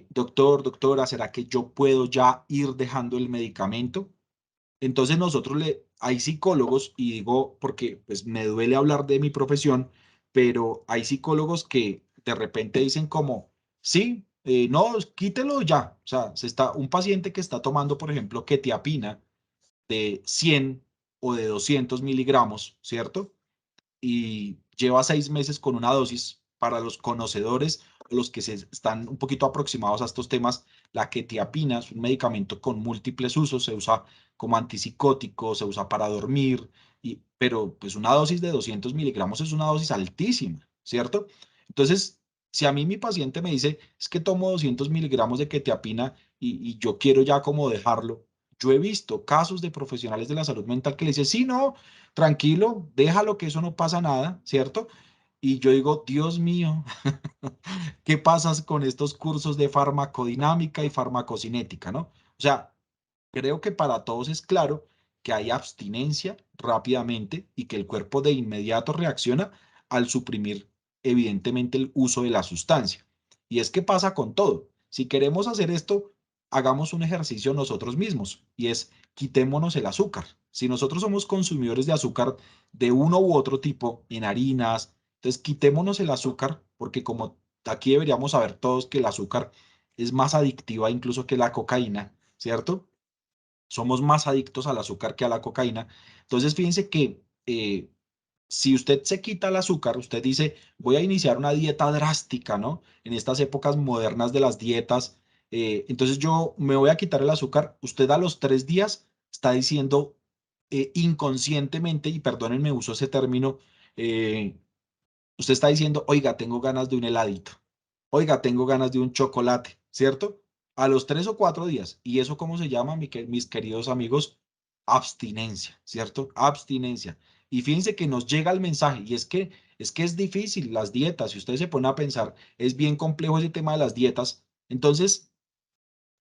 doctor, doctora, ¿será que yo puedo ya ir dejando el medicamento? Entonces hay psicólogos, y digo porque pues me duele hablar de mi profesión, pero hay psicólogos que de repente dicen como, sí, no, quítelo ya. O sea, un paciente que está tomando, por ejemplo, quetiapina de 100 o de 200 miligramos, ¿cierto? Y lleva 6 meses con una dosis. Para los conocedores, los que están un poquito aproximados a estos temas, la quetiapina es un medicamento con múltiples usos, se usa como antipsicótico, se usa para dormir, pero pues una dosis de 200 miligramos es una dosis altísima, ¿cierto? Entonces, si a mí mi paciente me dice, es que tomo 200 miligramos de quetiapina y yo quiero ya como dejarlo, yo he visto casos de profesionales de la salud mental que le dicen, sí, no, tranquilo, déjalo que eso no pasa nada, ¿cierto? Y yo digo, Dios mío, ¿qué pasa con estos cursos de farmacodinámica y farmacocinética, no? O sea, creo que para todos es claro que hay abstinencia rápidamente y que el cuerpo de inmediato reacciona al suprimir evidentemente el uso de la sustancia. Y es que pasa con todo. Si queremos hacer esto, hagamos un ejercicio nosotros mismos y es quitémonos el azúcar. Si nosotros somos consumidores de azúcar de uno u otro tipo en harinas, entonces quitémonos el azúcar porque como aquí deberíamos saber todos que el azúcar es más adictiva incluso que la cocaína, ¿cierto? Somos más adictos al azúcar que a la cocaína. Entonces, fíjense que si usted se quita el azúcar, usted dice, voy a iniciar una dieta drástica, ¿no? En estas épocas modernas de las dietas, entonces yo me voy a quitar el azúcar. Usted a los 3 días está diciendo inconscientemente, y perdónenme, uso ese término, eh, usted está diciendo, oiga, tengo ganas de un heladito, oiga, tengo ganas de un chocolate, ¿cierto? A los 3 o 4 días. ¿Y eso cómo se llama, mis queridos amigos? Abstinencia, ¿cierto? Abstinencia. Y fíjense que nos llega el mensaje, y es que es difícil las dietas, si ustedes se ponen a pensar, es bien complejo ese tema de las dietas. Entonces,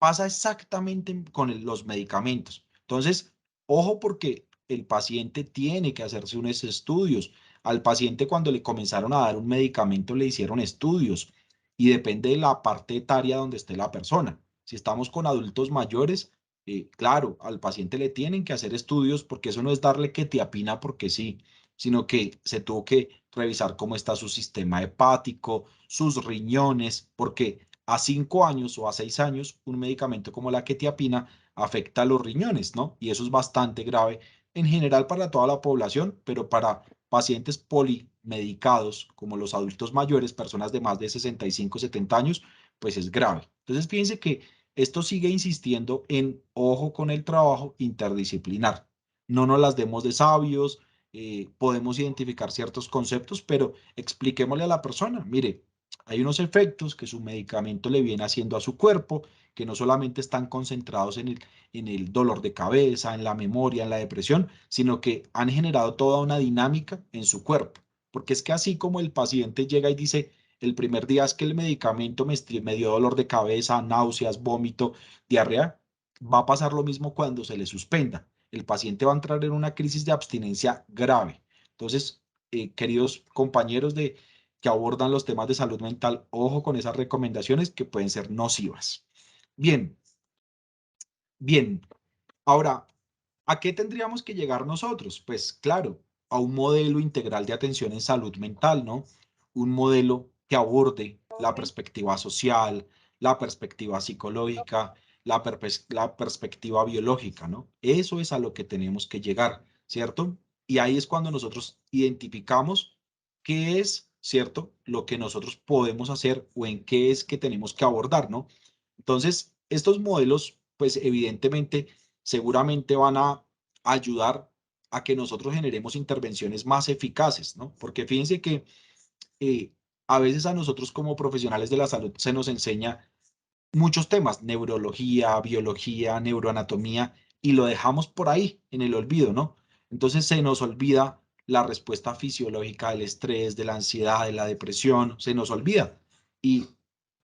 pasa exactamente con los medicamentos. Entonces, ojo porque el paciente tiene que hacerse unos estudios. Al paciente cuando le comenzaron a dar un medicamento le hicieron estudios y depende de la parte etaria donde esté la persona. Si estamos con adultos mayores, claro, al paciente le tienen que hacer estudios porque eso no es darle quetiapina porque sí, sino que se tuvo que revisar cómo está su sistema hepático, sus riñones, porque a 5 años o a 6 años, un medicamento como la quetiapina afecta a los riñones, ¿no? Y eso es bastante grave en general para toda la población, pero para pacientes polimedicados como los adultos mayores, personas de más de 65, 70 años, pues es grave. Entonces, fíjense que esto sigue insistiendo en ojo con el trabajo interdisciplinar. No nos las demos de sabios, podemos identificar ciertos conceptos, pero expliquémosle a la persona, mire, hay unos efectos que su medicamento le viene haciendo a su cuerpo, que no solamente están concentrados en el dolor de cabeza, en la memoria, en la depresión, sino que han generado toda una dinámica en su cuerpo. Porque es que así como el paciente llega y dice, el primer día es que el medicamento me dio dolor de cabeza, náuseas, vómito, diarrea, va a pasar lo mismo cuando se le suspenda. El paciente va a entrar en una crisis de abstinencia grave. Entonces, queridos compañeros que abordan los temas de salud mental, ojo con esas recomendaciones que pueden ser nocivas. Bien, bien. Ahora, ¿a qué tendríamos que llegar nosotros? Pues claro, a un modelo integral de atención en salud mental, ¿no? Un modelo que aborde la perspectiva social, la perspectiva psicológica, la perspectiva biológica, ¿no? Eso es a lo que tenemos que llegar, ¿cierto? Y ahí es cuando nosotros identificamos qué es, ¿cierto? Lo que nosotros podemos hacer o en qué es que tenemos que abordar, ¿no? Entonces, estos modelos, pues evidentemente, seguramente van a ayudar a que nosotros generemos intervenciones más eficaces, ¿no? Porque fíjense que eh, a veces a nosotros como profesionales de la salud se nos enseña muchos temas, neurología, biología, neuroanatomía, y lo dejamos por ahí en el olvido, ¿no? Entonces se nos olvida la respuesta fisiológica del estrés, de la ansiedad, de la depresión, se nos olvida. Y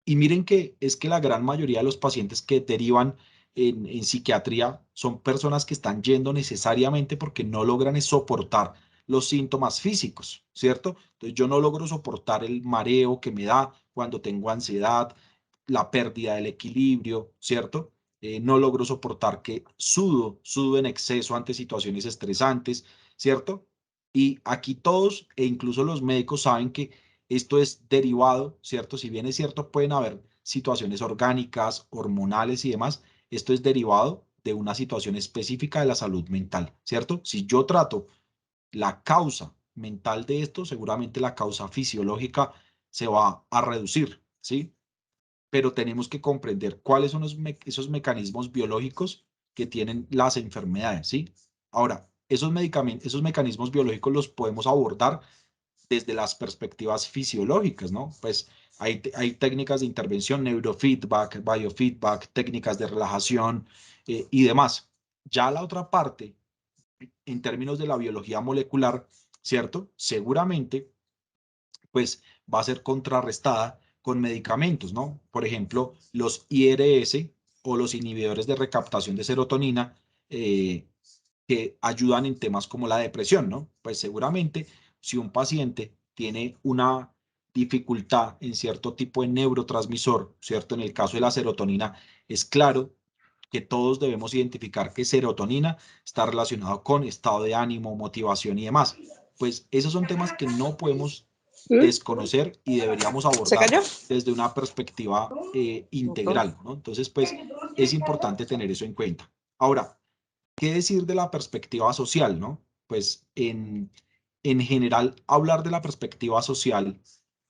y miren que es que la gran mayoría de los pacientes que derivan en psiquiatría son personas que están yendo necesariamente porque no logran soportar los síntomas físicos, ¿cierto? Entonces yo no logro soportar el mareo que me da cuando tengo ansiedad, la pérdida del equilibrio, ¿cierto? No logro soportar que sudo en exceso ante situaciones estresantes, ¿cierto? Y aquí todos, e incluso los médicos, saben que esto es derivado, ¿cierto? Si bien es cierto, pueden haber situaciones orgánicas, hormonales y demás, esto es derivado de una situación específica de la salud mental, ¿cierto? Si yo trato la causa mental de esto, seguramente la causa fisiológica se va a reducir, ¿sí? Pero tenemos que comprender cuáles son esos mecanismos biológicos que tienen las enfermedades, ¿sí? Ahora, esos mecanismos biológicos los podemos abordar desde las perspectivas fisiológicas, ¿no? Pues hay técnicas de intervención, neurofeedback, biofeedback, técnicas de relajación y demás. Ya la otra parte, en términos de la biología molecular, ¿cierto? Seguramente, pues va a ser contrarrestada con medicamentos, ¿no? Por ejemplo, los IRS o los inhibidores de recaptación de serotonina, que ayudan en temas como la depresión, ¿no? Pues seguramente si un paciente tiene una dificultad en cierto tipo de neurotransmisor, ¿cierto? En el caso de la serotonina, es claro que todos debemos identificar que serotonina está relacionado con estado de ánimo, motivación y demás. Pues esos son temas que no podemos desconocer y deberíamos ¿Se abordar cayó? desde una perspectiva integral, ¿no? Entonces, pues es importante tener eso en cuenta. Ahora, ¿qué decir de la perspectiva social, no? Pues en general, hablar de la perspectiva social,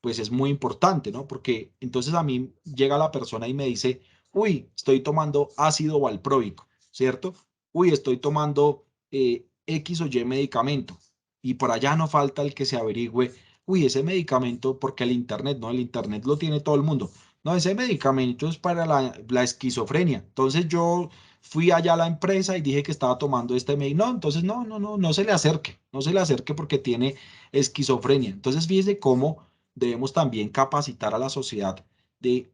pues es muy importante, ¿no? Porque entonces a mí llega la persona y me dice, uy, estoy tomando ácido valproico, ¿cierto? Uy, estoy tomando X o Y medicamento. Y por allá no falta el que se averigüe, uy, ese medicamento, porque el Internet, ¿no? El Internet lo tiene todo el mundo. No, ese medicamento es para la esquizofrenia. Entonces yo fui allá a la empresa y dije que estaba tomando este mail. No, entonces no se le acerque, no se le acerque porque tiene esquizofrenia. Entonces fíjese cómo debemos también capacitar a la sociedad de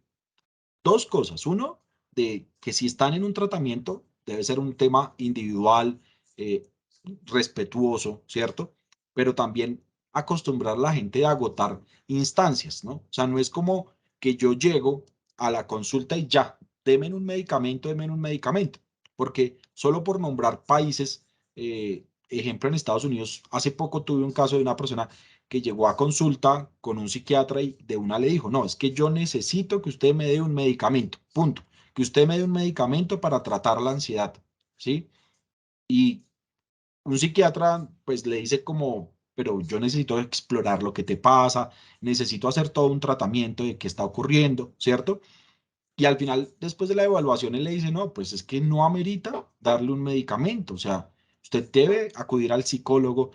dos cosas. Uno, de que si están en un tratamiento, debe ser un tema individual, eh, respetuoso, ¿cierto? Pero también acostumbrar a la gente a agotar instancias, ¿no? O sea, no es como que yo llego a la consulta y ya, denme un medicamento, porque solo por nombrar países, ejemplo en Estados Unidos, hace poco tuve un caso de una persona que llegó a consulta con un psiquiatra y de una le dijo, no, es que yo necesito que usted me dé un medicamento, punto, que usted me dé un medicamento para tratar la ansiedad, ¿sí? Y un psiquiatra pues le dice como, pero yo necesito explorar lo que te pasa, necesito hacer todo un tratamiento de qué está ocurriendo, ¿cierto? Y al final, después de la evaluación, él le dice, no, pues es que no amerita darle un medicamento, o sea, usted debe acudir al psicólogo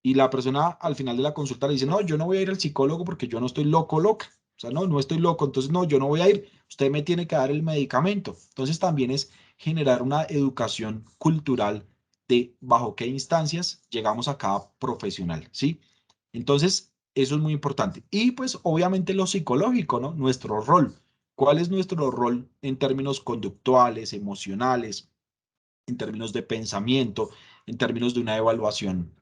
y la persona al final de la consulta le dice, no, yo no voy a ir al psicólogo porque yo no estoy loco, loca, o sea, no estoy loco, entonces no, yo no voy a ir, usted me tiene que dar el medicamento. Entonces también es generar una educación cultural de bajo qué instancias llegamos a cada profesional, ¿sí? Entonces, eso es muy importante. Y pues obviamente lo psicológico, ¿no? Nuestro rol. ¿Cuál es nuestro rol en términos conductuales, emocionales, en términos de pensamiento, en términos de una evaluación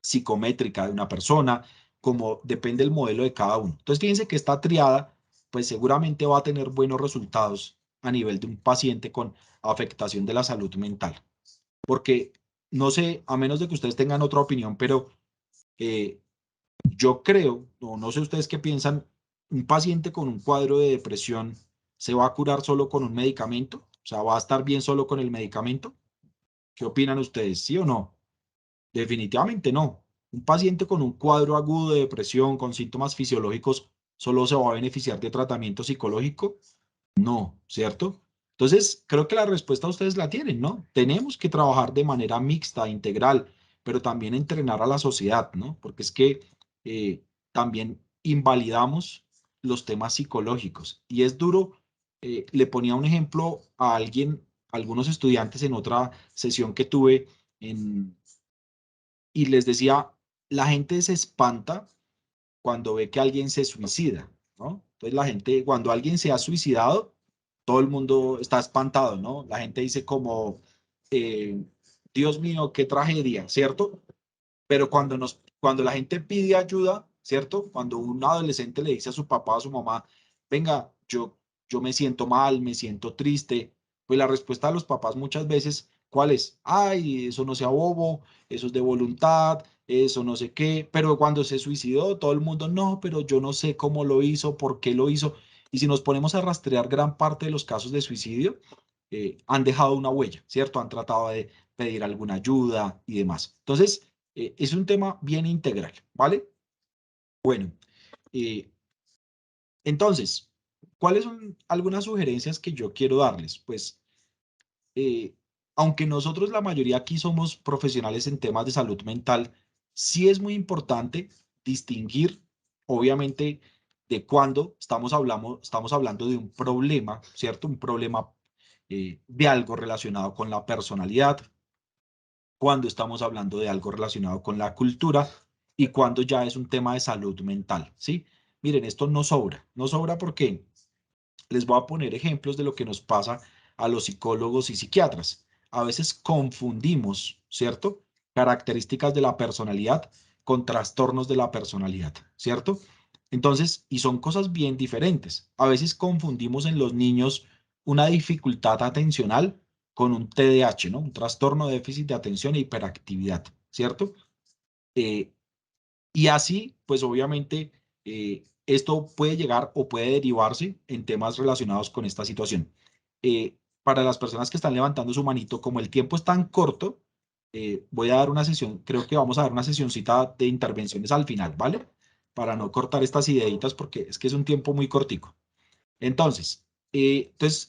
psicométrica de una persona, como depende del modelo de cada uno? Entonces, fíjense que esta triada, pues seguramente va a tener buenos resultados a nivel de un paciente con afectación de la salud mental. Porque, no sé, a menos de que ustedes tengan otra opinión, pero eh, yo creo, no sé ustedes qué piensan, un paciente con un cuadro de depresión se va a curar solo con un medicamento, o sea, va a estar bien solo con el medicamento. ¿Qué opinan ustedes? ¿Sí o no? Definitivamente no. Un paciente con un cuadro agudo de depresión, con síntomas fisiológicos, solo se va a beneficiar de tratamiento psicológico. No, ¿cierto? Entonces, creo que la respuesta ustedes la tienen, ¿no? Tenemos que trabajar de manera mixta, integral, pero también entrenar a la sociedad, ¿no? Porque es que eh, también invalidamos los temas psicológicos. Y es duro, le ponía un ejemplo a alguien, a algunos estudiantes en otra sesión que tuve y les decía, la gente se espanta cuando ve que alguien se suicida, ¿no? Entonces la gente, cuando alguien se ha suicidado, todo el mundo está espantado, ¿no? La gente dice como, eh, Dios mío, qué tragedia, ¿cierto? Pero cuando la gente pide ayuda, ¿cierto? Cuando un adolescente le dice a su papá o a su mamá, venga, yo me siento mal, me siento triste, pues la respuesta de los papás muchas veces, ¿cuál es? Ay, eso no sea bobo, eso es de voluntad, eso no sé qué, pero cuando se suicidó todo el mundo, no, pero yo no sé cómo lo hizo, por qué lo hizo. Y si nos ponemos a rastrear gran parte de los casos de suicidio, han dejado una huella, ¿cierto? Han tratado de pedir alguna ayuda y demás. Entonces, es un tema bien integral, ¿vale? Bueno, eh, entonces, ¿cuáles son algunas sugerencias que yo quiero darles? Pues, eh, aunque nosotros la mayoría aquí somos profesionales en temas de salud mental, sí es muy importante distinguir, obviamente, de cuándo estamos hablando de un problema, ¿cierto? Un problema de algo relacionado con la personalidad, cuando estamos hablando de algo relacionado con la cultura y cuando ya es un tema de salud mental, ¿sí? Miren, esto no sobra porque les voy a poner ejemplos de lo que nos pasa a los psicólogos y psiquiatras. A veces confundimos, ¿cierto? Características de la personalidad con trastornos de la personalidad, ¿cierto? Entonces, y son cosas bien diferentes. A veces confundimos en los niños una dificultad atencional con un TDAH, ¿no? Un trastorno de déficit de atención e hiperactividad, ¿cierto? Eh, y así, pues obviamente, esto puede llegar o puede derivarse en temas relacionados con esta situación. Para las personas que están levantando su manito, como el tiempo es tan corto, voy a dar una sesión, creo que vamos a dar una sesioncita de intervenciones al final, ¿vale? Para no cortar estas ideitas porque es que es un tiempo muy cortico. Entonces,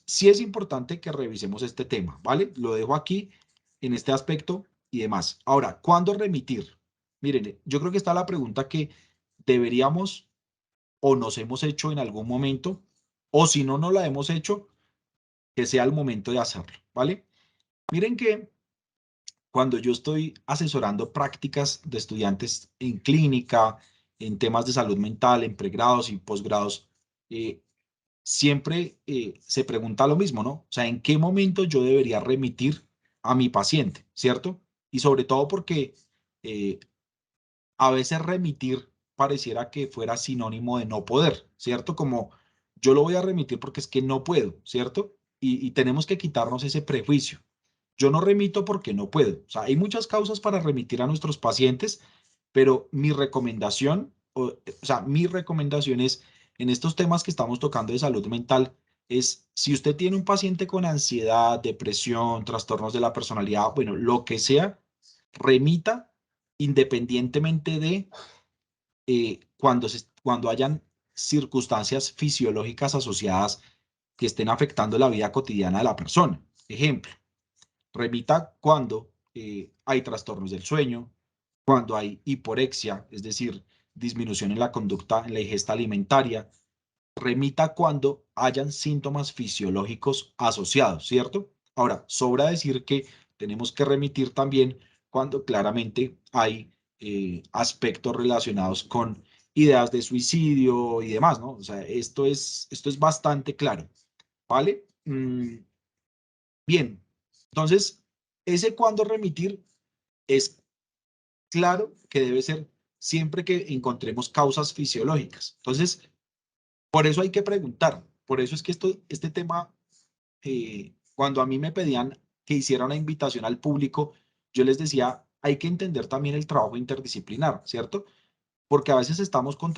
sí es importante que revisemos este tema, ¿vale? Lo dejo aquí en este aspecto y demás. Ahora, ¿cuándo remitir? Miren, yo creo que está la pregunta que deberíamos o nos hemos hecho en algún momento, o si no la hemos hecho, que sea el momento de hacerlo, ¿vale? Miren que cuando yo estoy asesorando prácticas de estudiantes en clínica, en temas de salud mental, en pregrados y posgrados, siempre se pregunta lo mismo, ¿no? O sea, ¿en qué momento yo debería remitir a mi paciente, ¿cierto? Y sobre todo porque eh, a veces remitir pareciera que fuera sinónimo de no poder, ¿cierto? Como yo lo voy a remitir porque es que no puedo, ¿cierto? Y tenemos que quitarnos ese prejuicio. Yo no remito porque no puedo. O sea, hay muchas causas para remitir a nuestros pacientes, pero mi recomendación, o sea, mi recomendación es en estos temas que estamos tocando de salud mental, es si usted tiene un paciente con ansiedad, depresión, trastornos de la personalidad, bueno, lo que sea, remita independientemente de cuando hayan circunstancias fisiológicas asociadas que estén afectando la vida cotidiana de la persona. Ejemplo, remita cuando hay trastornos del sueño, cuando hay hiporexia, es decir, disminución en la conducta, en la ingesta alimentaria, remita cuando hayan síntomas fisiológicos asociados, ¿cierto? Ahora, sobra decir que tenemos que remitir también cuando claramente hay aspectos relacionados con ideas de suicidio y demás, ¿no? O sea, esto es bastante claro, ¿vale? Bien, entonces, ese cuando remitir es claro que debe ser siempre que encontremos causas fisiológicas. Entonces, por eso hay que preguntar, por eso es que este tema, cuando a mí me pedían que hiciera una invitación al público, yo les decía, hay que entender también el trabajo interdisciplinar, ¿cierto? Porque a veces estamos con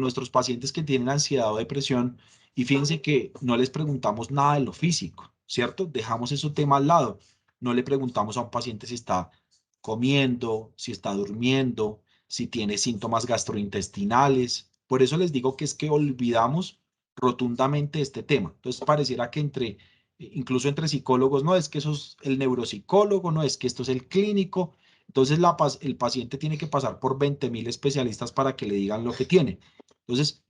nuestros pacientes que tienen ansiedad o depresión y fíjense que no les preguntamos nada de lo físico, ¿cierto? Dejamos ese tema al lado. No le preguntamos a un paciente si está comiendo, si está durmiendo, si tiene síntomas gastrointestinales. Por eso les digo que es que olvidamos rotundamente este tema. Entonces pareciera que incluso entre psicólogos, no es que eso es el neuropsicólogo, no es que esto es el clínico. Entonces el paciente tiene que pasar por 20.000 especialistas para que le digan lo que tiene. Entonces,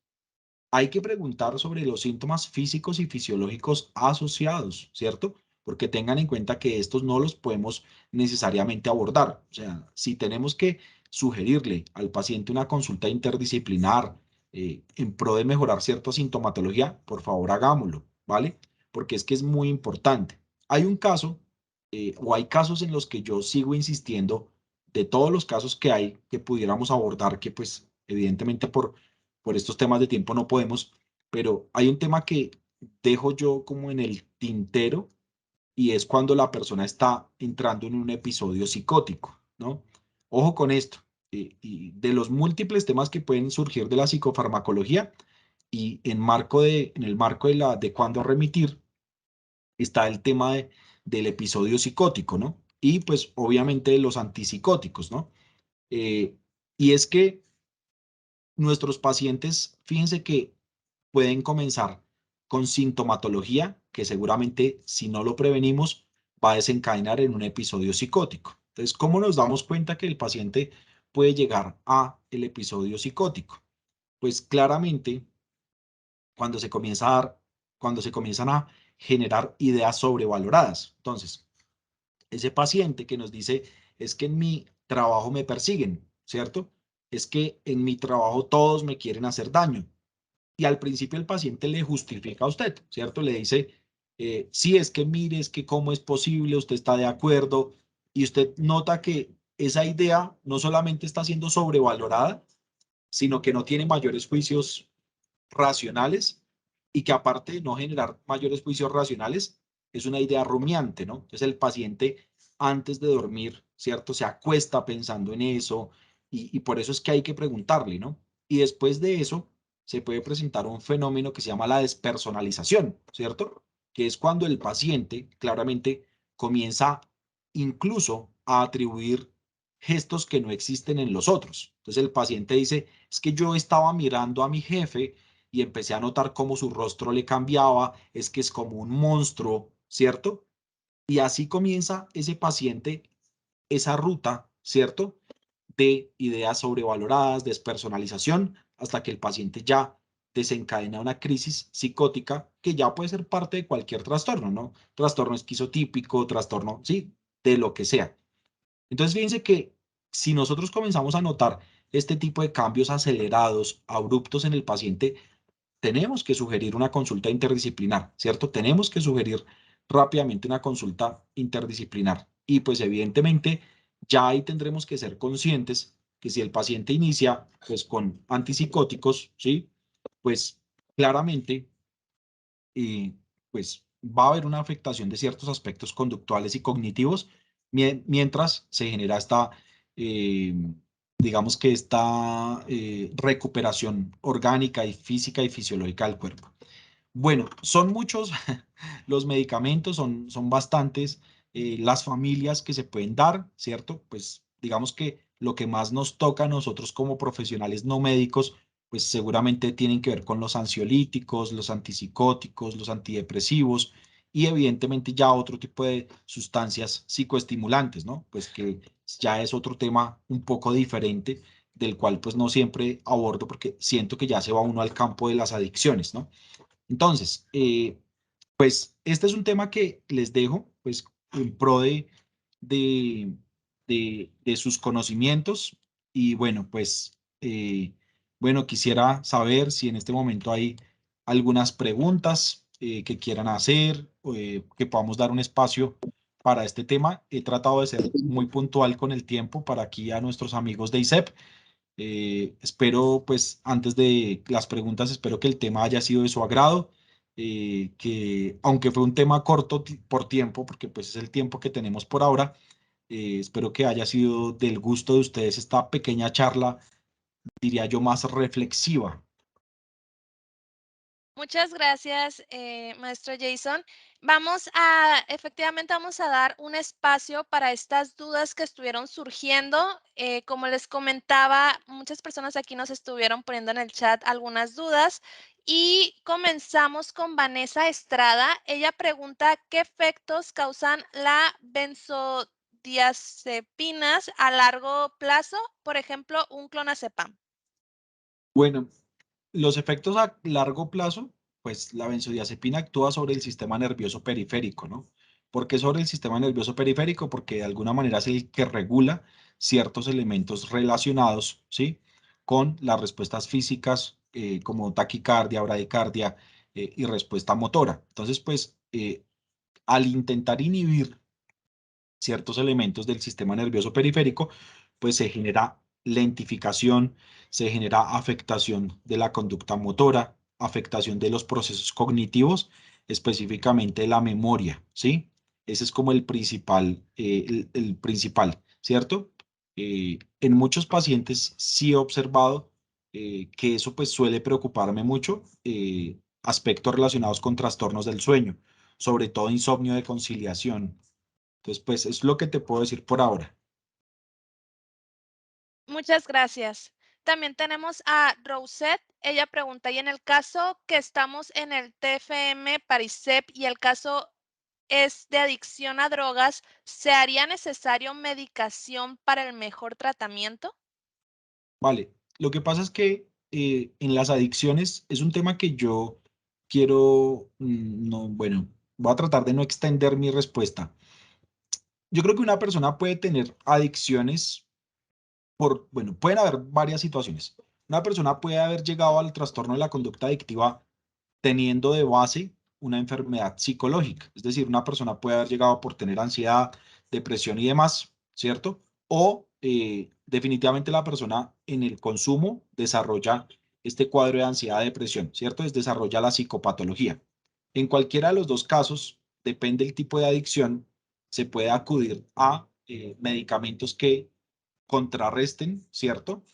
hay que preguntar sobre los síntomas físicos y fisiológicos asociados, ¿cierto? Porque tengan en cuenta que estos no los podemos necesariamente abordar. O sea, si tenemos que sugerirle al paciente una consulta interdisciplinar en pro de mejorar cierta sintomatología, por favor hagámoslo, ¿vale? Porque es que es muy importante. Hay un caso, o hay casos en los que yo sigo insistiendo, de todos los casos que hay que pudiéramos abordar, que pues evidentemente por estos temas de tiempo no podemos, pero hay un tema que dejo yo como en el tintero y es cuando la persona está entrando en un episodio psicótico, ¿no? Ojo con esto, y de los múltiples temas que pueden surgir de la psicofarmacología y en el marco de cuándo remitir, está el tema del episodio psicótico, ¿no? Y pues obviamente los antipsicóticos, ¿no? Eh, y es que nuestros pacientes, fíjense que pueden comenzar con sintomatología que seguramente si no lo prevenimos va a desencadenar en un episodio psicótico. Entonces, ¿cómo nos damos cuenta que el paciente puede llegar a el episodio psicótico? Pues claramente cuando se comienza a dar, cuando se comienzan a generar ideas sobrevaloradas. Entonces, ese paciente que nos dice, es que en mi trabajo me persiguen, ¿cierto? Es que en mi trabajo todos me quieren hacer daño. Y al principio el paciente le justifica a usted, ¿cierto? Le dice, sí, es que mire, es que cómo es posible, usted está de acuerdo, y usted nota que esa idea no solamente está siendo sobrevalorada, sino que no tiene mayores juicios racionales y que aparte de no generar mayores juicios racionales, es una idea rumiante, ¿no? Entonces el paciente antes de dormir, ¿cierto? Se acuesta pensando en eso y por eso es que hay que preguntarle, ¿no? Y después de eso se puede presentar un fenómeno que se llama la despersonalización, ¿cierto? Que es cuando el paciente claramente comienza incluso a atribuir gestos que no existen en los otros. Entonces el paciente dice, es que yo estaba mirando a mi jefe y empecé a notar cómo su rostro le cambiaba, es que es como un monstruo, ¿cierto? Y así comienza ese paciente, esa ruta, ¿cierto? De ideas sobrevaloradas, despersonalización, hasta que el paciente ya desencadena una crisis psicótica que ya puede ser parte de cualquier trastorno, ¿no? Trastorno esquizotípico, trastorno, sí, de lo que sea. Entonces, fíjense que si nosotros comenzamos a notar este tipo de cambios acelerados, abruptos en el paciente, tenemos que sugerir una consulta interdisciplinar, ¿cierto? Tenemos que sugerir rápidamente una consulta interdisciplinar. Y pues evidentemente ya ahí tendremos que ser conscientes que si el paciente inicia pues con antipsicóticos, ¿sí? Pues claramente pues va a haber una afectación de ciertos aspectos conductuales y cognitivos mientras se genera esta, eh, digamos que esta recuperación orgánica y física y fisiológica del cuerpo. Bueno, son muchos los medicamentos, son bastantes las familias que se pueden dar, ¿cierto? Pues digamos que lo que más nos toca a nosotros como profesionales no médicos, pues seguramente tienen que ver con los ansiolíticos, los antipsicóticos, los antidepresivos y evidentemente ya otro tipo de sustancias psicoestimulantes, ¿no? Pues que ya es otro tema un poco diferente del cual pues no siempre abordo porque siento que ya se va uno al campo de las adicciones, ¿no? Entonces, pues este es un tema que les dejo, pues en pro de, de sus conocimientos y bueno, pues, bueno, quisiera saber si en este momento hay algunas preguntas que quieran hacer, que podamos dar un espacio para este tema. He tratado de ser muy puntual con el tiempo para aquí a nuestros amigos de ISEP. Espero, pues, antes de las preguntas, espero que el tema haya sido de su agrado, que aunque fue un tema corto por tiempo, porque pues es el tiempo que tenemos por ahora, espero que haya sido del gusto de ustedes esta pequeña charla, diría yo, más reflexiva. Muchas gracias, maestro Jason. Efectivamente, vamos a dar un espacio para estas dudas que estuvieron surgiendo. Como les comentaba, muchas personas aquí nos estuvieron poniendo en el chat algunas dudas y comenzamos con Vanessa Estrada. Ella pregunta, ¿qué efectos causan la benzodiazepinas a largo plazo? Por ejemplo, un clonazepam. Bueno, los efectos a largo plazo, pues la benzodiazepina actúa sobre el sistema nervioso periférico, ¿no? ¿Por qué sobre el sistema nervioso periférico? Porque de alguna manera es el que regula ciertos elementos relacionados, ¿sí? Con las respuestas físicas como taquicardia, bradicardia y respuesta motora. Entonces, pues, al intentar inhibir ciertos elementos del sistema nervioso periférico, pues se genera lentificación, se genera afectación de la conducta motora, afectación de los procesos cognitivos, específicamente la memoria, ¿sí? Ese es como el principal, ¿cierto? En muchos pacientes sí he observado que eso pues suele preocuparme mucho, aspectos relacionados con trastornos del sueño, sobre todo insomnio de conciliación. Entonces, pues es lo que te puedo decir por ahora. Muchas gracias. También tenemos a Rosette. Ella pregunta, y en el caso que estamos en el TFM Parisep y el caso es de adicción a drogas, ¿se haría necesario medicación para el mejor tratamiento? Vale, lo que pasa es que en las adicciones es un tema que yo quiero, no, bueno, voy a tratar de no extender mi respuesta. Yo creo que una persona puede tener adicciones bueno, pueden haber varias situaciones. Una persona puede haber llegado al trastorno de la conducta adictiva teniendo de base una enfermedad psicológica. Es decir, una persona puede haber llegado por tener ansiedad, depresión y demás, ¿cierto? O definitivamente la persona en el consumo desarrolla este cuadro de ansiedad, depresión, ¿cierto? Desarrolla la psicopatología. En cualquiera de los dos casos, depende del tipo de adicción, se puede acudir a medicamentos que contrarresten, ¿cierto?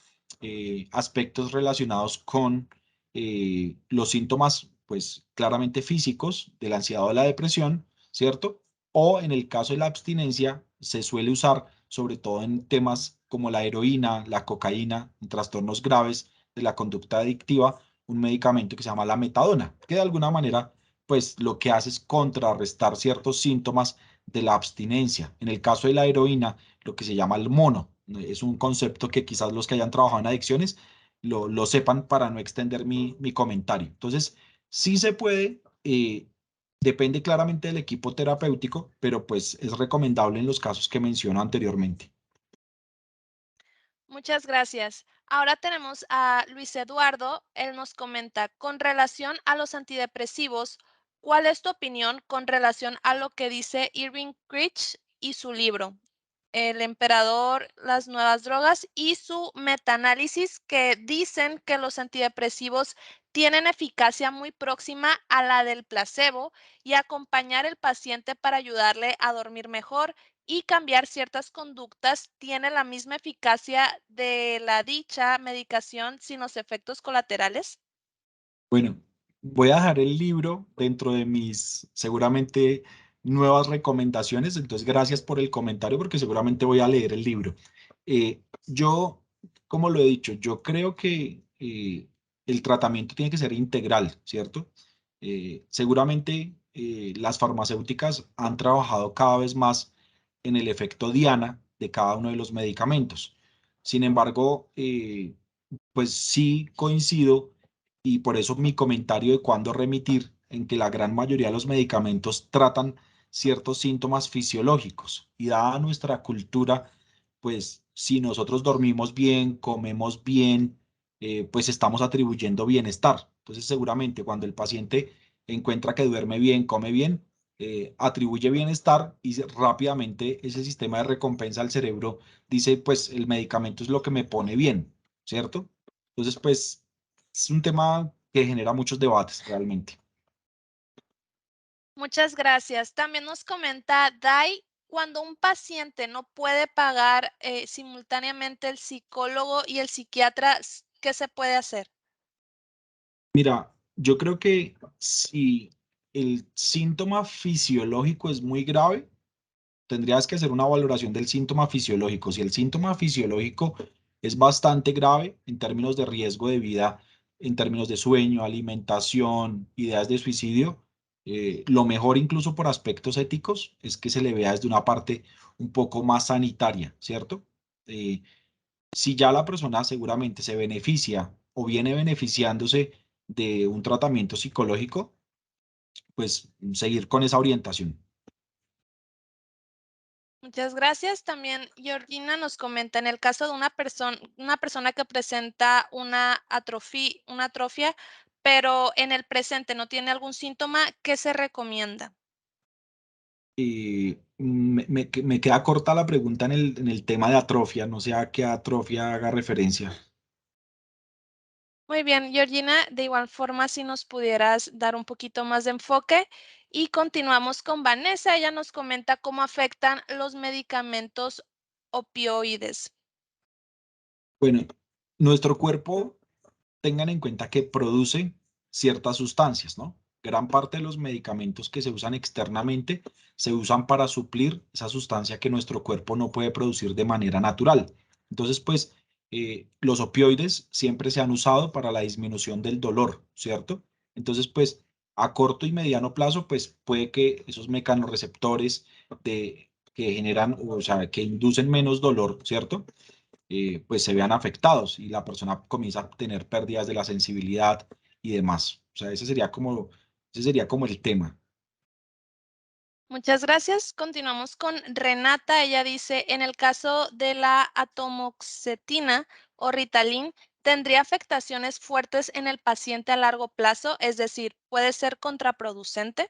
Aspectos relacionados con los síntomas, pues claramente físicos de la ansiedad o de la depresión, ¿cierto? O en el caso de la abstinencia, se suele usar sobre todo en temas como la heroína, la cocaína, en trastornos graves de la conducta adictiva, un medicamento que se llama la metadona, que de alguna manera, pues lo que hace es contrarrestar ciertos síntomas de la abstinencia. En el caso de la heroína, lo que se llama el mono. Es un concepto que quizás los que hayan trabajado en adicciones lo sepan para no extender mi comentario. Entonces, sí se puede, depende claramente del equipo terapéutico, pero pues es recomendable en los casos que menciono anteriormente. Muchas gracias. Ahora tenemos a Luis Eduardo. Él nos comenta, con relación a los antidepresivos, ¿cuál es tu opinión con relación a lo que dice Irving Kirch y su libro, El Emperador, las nuevas drogas, y su metaanálisis que dicen que los antidepresivos tienen eficacia muy próxima a la del placebo y acompañar al paciente para ayudarle a dormir mejor y cambiar ciertas conductas tiene la misma eficacia de la dicha medicación sin los efectos colaterales? Bueno, voy a dejar el libro dentro de mis seguramente nuevas recomendaciones, entonces gracias por el comentario porque seguramente voy a leer el libro. Yo, como lo he dicho, yo creo que el tratamiento tiene que ser integral, ¿cierto? Seguramente las farmacéuticas han trabajado cada vez más en el efecto diana de cada uno de los medicamentos. Sin embargo, pues sí coincido y por eso mi comentario de cuándo remitir en que la gran mayoría de los medicamentos tratan ciertos síntomas fisiológicos y dada nuestra cultura, pues si nosotros dormimos bien, comemos bien, pues estamos atribuyendo bienestar. Entonces seguramente cuando el paciente encuentra que duerme bien, come bien, atribuye bienestar y rápidamente ese sistema de recompensa al cerebro dice, pues el medicamento es lo que me pone bien, ¿cierto? Entonces, pues es un tema que genera muchos debates realmente. Muchas gracias. También nos comenta Dai, cuando un paciente no puede pagar simultáneamente el psicólogo y el psiquiatra, ¿qué se puede hacer? Mira, yo creo que si el síntoma fisiológico es muy grave, tendrías que hacer una valoración del síntoma fisiológico. Si el síntoma fisiológico es bastante grave en términos de riesgo de vida, en términos de sueño, alimentación, ideas de suicidio, lo mejor incluso por aspectos éticos es que se le vea desde una parte un poco más sanitaria, ¿cierto? Eh, si ya la persona seguramente se beneficia o viene beneficiándose de un tratamiento psicológico, pues seguir con esa orientación. Muchas gracias. También Georgina nos comenta, en el caso de una persona que presenta una atrofia, pero en el presente no tiene algún síntoma, ¿qué se recomienda? Y me queda corta la pregunta en el tema de atrofia, no sé a qué atrofia haga referencia. Muy bien, Georgina, de igual forma, si nos pudieras dar un poquito más de enfoque. Y continuamos con Vanessa. Ella nos comenta cómo afectan los medicamentos opioides. Bueno, nuestro cuerpo, tengan en cuenta que produce ciertas sustancias, ¿no? Gran parte de los medicamentos que se usan externamente se usan para suplir esa sustancia que nuestro cuerpo no puede producir de manera natural. Entonces, pues, los opioides siempre se han usado para la disminución del dolor, ¿cierto? Entonces, pues, a corto y mediano plazo, pues, puede que esos mecanorreceptores que generan, o sea, que inducen menos dolor, ¿cierto? Pues se vean afectados y la persona comienza a tener pérdidas de la sensibilidad y demás. O sea, ese sería como el tema. Muchas gracias. Continuamos con Renata. Ella dice, en el caso de la atomoxetina o Ritalin, ¿tendría afectaciones fuertes en el paciente a largo plazo? Es decir, ¿puede ser contraproducente?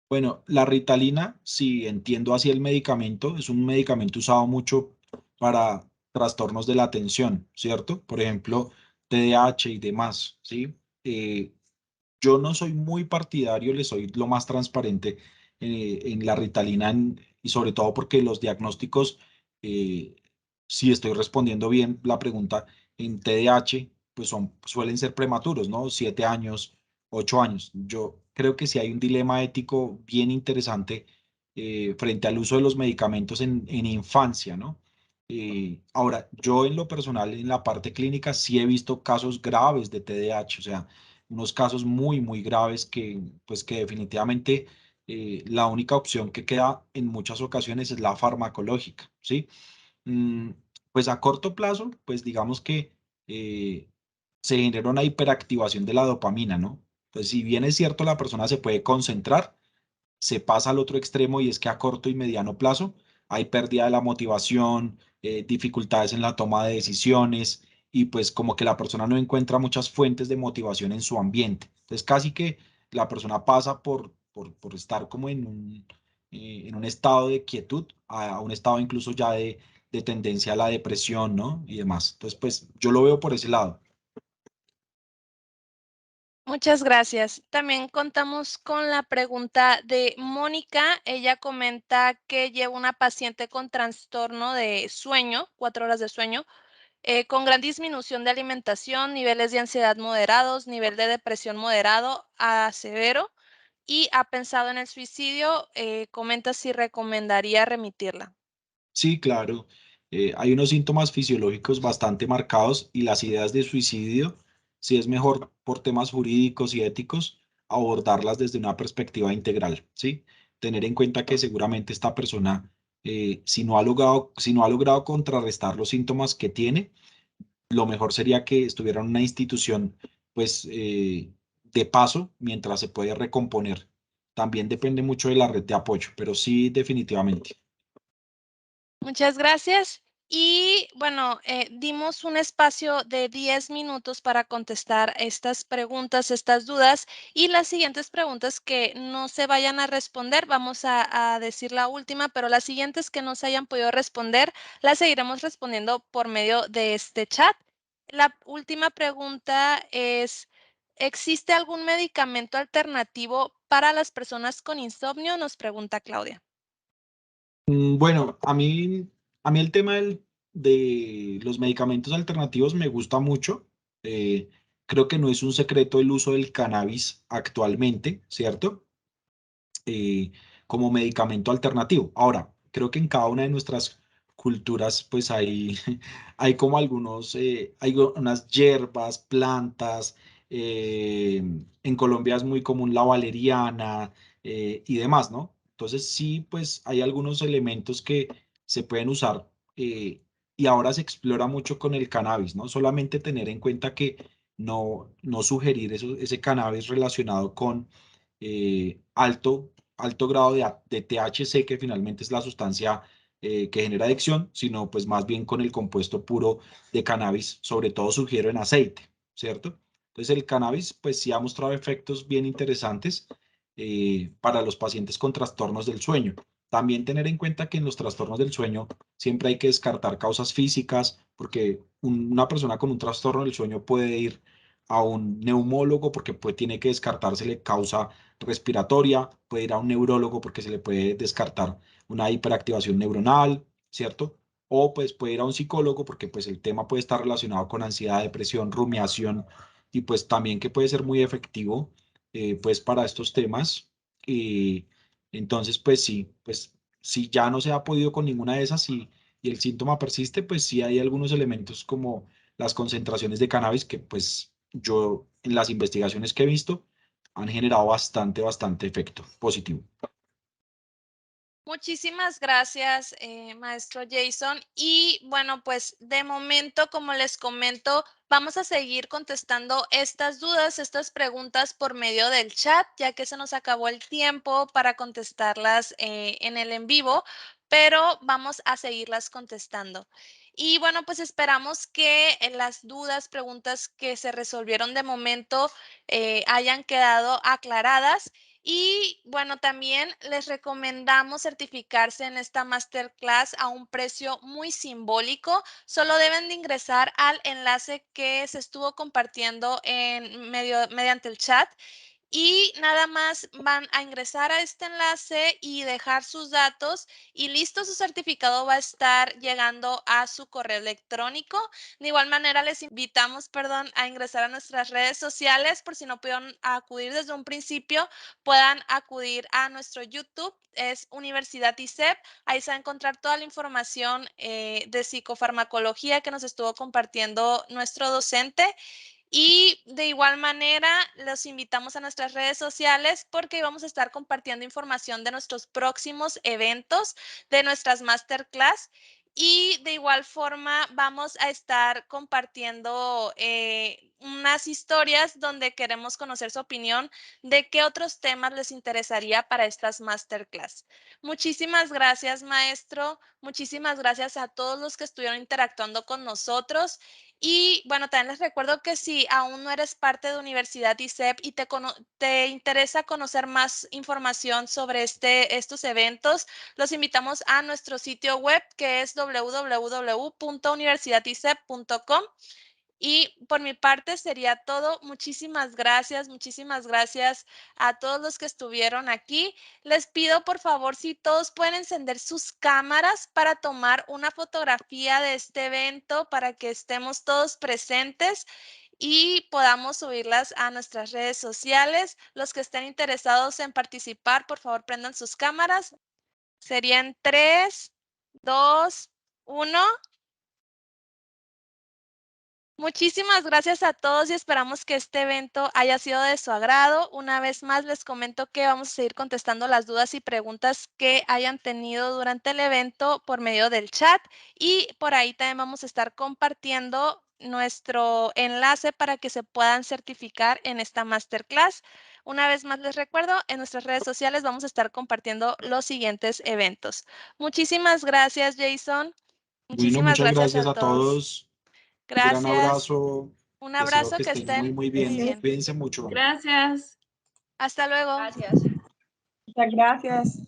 Bueno, la Ritalina, si entiendo así el medicamento, es un medicamento usado mucho para trastornos de la atención, ¿cierto? Por ejemplo, TDAH y demás, ¿sí? Yo no soy muy partidario, le soy lo más transparente en la Ritalina y sobre todo porque los diagnósticos, eh, si estoy respondiendo bien la pregunta, en TDAH, pues suelen ser prematuros, ¿no? 7 años, 8 años. Yo creo que sí hay un dilema ético bien interesante frente al uso de los medicamentos en infancia, ¿no? Ahora, yo en lo personal, en la parte clínica, sí he visto casos graves de TDAH, o sea, unos casos muy, muy graves que, pues que definitivamente la única opción que queda en muchas ocasiones es la farmacológica, ¿sí? Mm, pues a corto plazo, pues digamos que eh, se genera una hiperactivación de la dopamina, ¿no? Entonces, si bien es cierto, la persona se puede concentrar, se pasa al otro extremo y es que a corto y mediano plazo hay pérdida de la motivación, dificultades en la toma de decisiones y pues como que la persona no encuentra muchas fuentes de motivación en su ambiente. Entonces casi que la persona pasa por estar como en un estado de quietud a un estado incluso ya de tendencia a la depresión, ¿no? Y demás. Entonces pues yo lo veo por ese lado. Muchas gracias. También contamos con la pregunta de Mónica. Ella comenta que lleva una paciente con trastorno de sueño, 4 horas de sueño, con gran disminución de alimentación, niveles de ansiedad moderados, nivel de depresión moderado a severo y ha pensado en el suicidio. Comenta si recomendaría remitirla. Sí, claro. Hay unos síntomas fisiológicos bastante marcados y las ideas de suicidio, sí es mejor por temas jurídicos y éticos abordarlas desde una perspectiva integral, ¿sí? Tener en cuenta que seguramente esta persona, si no ha logrado contrarrestar los síntomas que tiene, lo mejor sería que estuviera en una institución, pues, de paso mientras se puede recomponer. También depende mucho de la red de apoyo, pero sí, definitivamente. Muchas gracias. Y bueno, dimos un espacio de 10 minutos para contestar estas preguntas, estas dudas. Y las siguientes preguntas que no se vayan a responder, vamos a decir la última, pero las siguientes que no se hayan podido responder, las seguiremos respondiendo por medio de este chat. La última pregunta es, ¿existe algún medicamento alternativo para las personas con insomnio? Nos pregunta Claudia. Bueno, a mí el tema de los medicamentos alternativos me gusta mucho. Creo que no es un secreto el uso del cannabis actualmente, ¿cierto? eh, Como medicamento alternativo. Ahora, creo que en cada una de nuestras culturas, pues hay, hay como hay unas hierbas, plantas. En Colombia es muy común la valeriana y demás, ¿no? Entonces sí, pues hay algunos elementos que se pueden usar y ahora se explora mucho con el cannabis, ¿no? Solamente tener en cuenta que no sugerir ese cannabis relacionado con alto grado de THC, que finalmente es la sustancia que genera adicción, sino pues más bien con el compuesto puro de cannabis, sobre todo sugiero en aceite, ¿cierto? Entonces el cannabis pues sí ha mostrado efectos bien interesantes para los pacientes con trastornos del sueño. También tener en cuenta que en los trastornos del sueño siempre hay que descartar causas físicas, porque una persona con un trastorno del sueño puede ir a un neumólogo porque pues, tiene que descartársele causa respiratoria, puede ir a un neurólogo porque se le puede descartar una hiperactivación neuronal, ¿cierto? o pues puede ir a un psicólogo porque pues el tema puede estar relacionado con ansiedad, depresión, rumiación y pues también que puede ser muy efectivo pues para estos temas. Entonces pues sí, pues si ya no se ha podido con ninguna de esas y el síntoma persiste, pues sí hay algunos elementos como las concentraciones de cannabis que pues yo en las investigaciones que he visto han generado bastante efecto positivo. Muchísimas gracias, maestro Jason. Y bueno, pues de momento, como les comento, vamos a seguir contestando estas dudas, estas preguntas por medio del chat, ya que se nos acabó el tiempo para contestarlas en el en vivo, pero vamos a seguirlas contestando. Y bueno, pues esperamos que las dudas, preguntas que se resolvieron de momento hayan quedado aclaradas. Y bueno, también les recomendamos certificarse en esta masterclass a un precio muy simbólico. Solo deben de ingresar al enlace que se estuvo compartiendo mediante el chat. Y nada más van a ingresar a este enlace y dejar sus datos y listo, su certificado va a estar llegando a su correo electrónico. De igual manera, les invitamos, a ingresar a nuestras redes sociales por si no pudieron acudir desde un principio, puedan acudir a nuestro YouTube, es Universidad ISEP. Ahí se va a encontrar toda la información de psicofarmacología que nos estuvo compartiendo nuestro docente. Y de igual manera, los invitamos a nuestras redes sociales porque vamos a estar compartiendo información de nuestros próximos eventos, de nuestras masterclass. Y de igual forma vamos a estar compartiendo unas historias donde queremos conocer su opinión de qué otros temas les interesaría para estas masterclass. Muchísimas gracias, maestro. Muchísimas gracias a todos los que estuvieron interactuando con nosotros. Y bueno, también les recuerdo que si aún no eres parte de Universidad ISEP y te interesa conocer más información sobre estos eventos, los invitamos a nuestro sitio web que es www.universidadisep.com. Y por mi parte sería todo. Muchísimas gracias a todos los que estuvieron aquí. Les pido por favor si todos pueden encender sus cámaras para tomar una fotografía de este evento para que estemos todos presentes y podamos subirlas a nuestras redes sociales. Los que estén interesados en participar, por favor prendan sus cámaras. Serían 3, 2, 1. Muchísimas gracias a todos y esperamos que este evento haya sido de su agrado. Una vez más les comento que vamos a seguir contestando las dudas y preguntas que hayan tenido durante el evento por medio del chat y por ahí también vamos a estar compartiendo nuestro enlace para que se puedan certificar en esta masterclass. Una vez más les recuerdo, en nuestras redes sociales vamos a estar compartiendo los siguientes eventos. Muchísimas gracias, Jason. Bueno, Muchísimas muchas gracias a gracias a todos. todos. Un gran Gracias. abrazo. Un Deseo abrazo, que que estén estén muy muy bien. bien. Cuídense mucho. Gracias. Hasta luego. Gracias. Muchas gracias.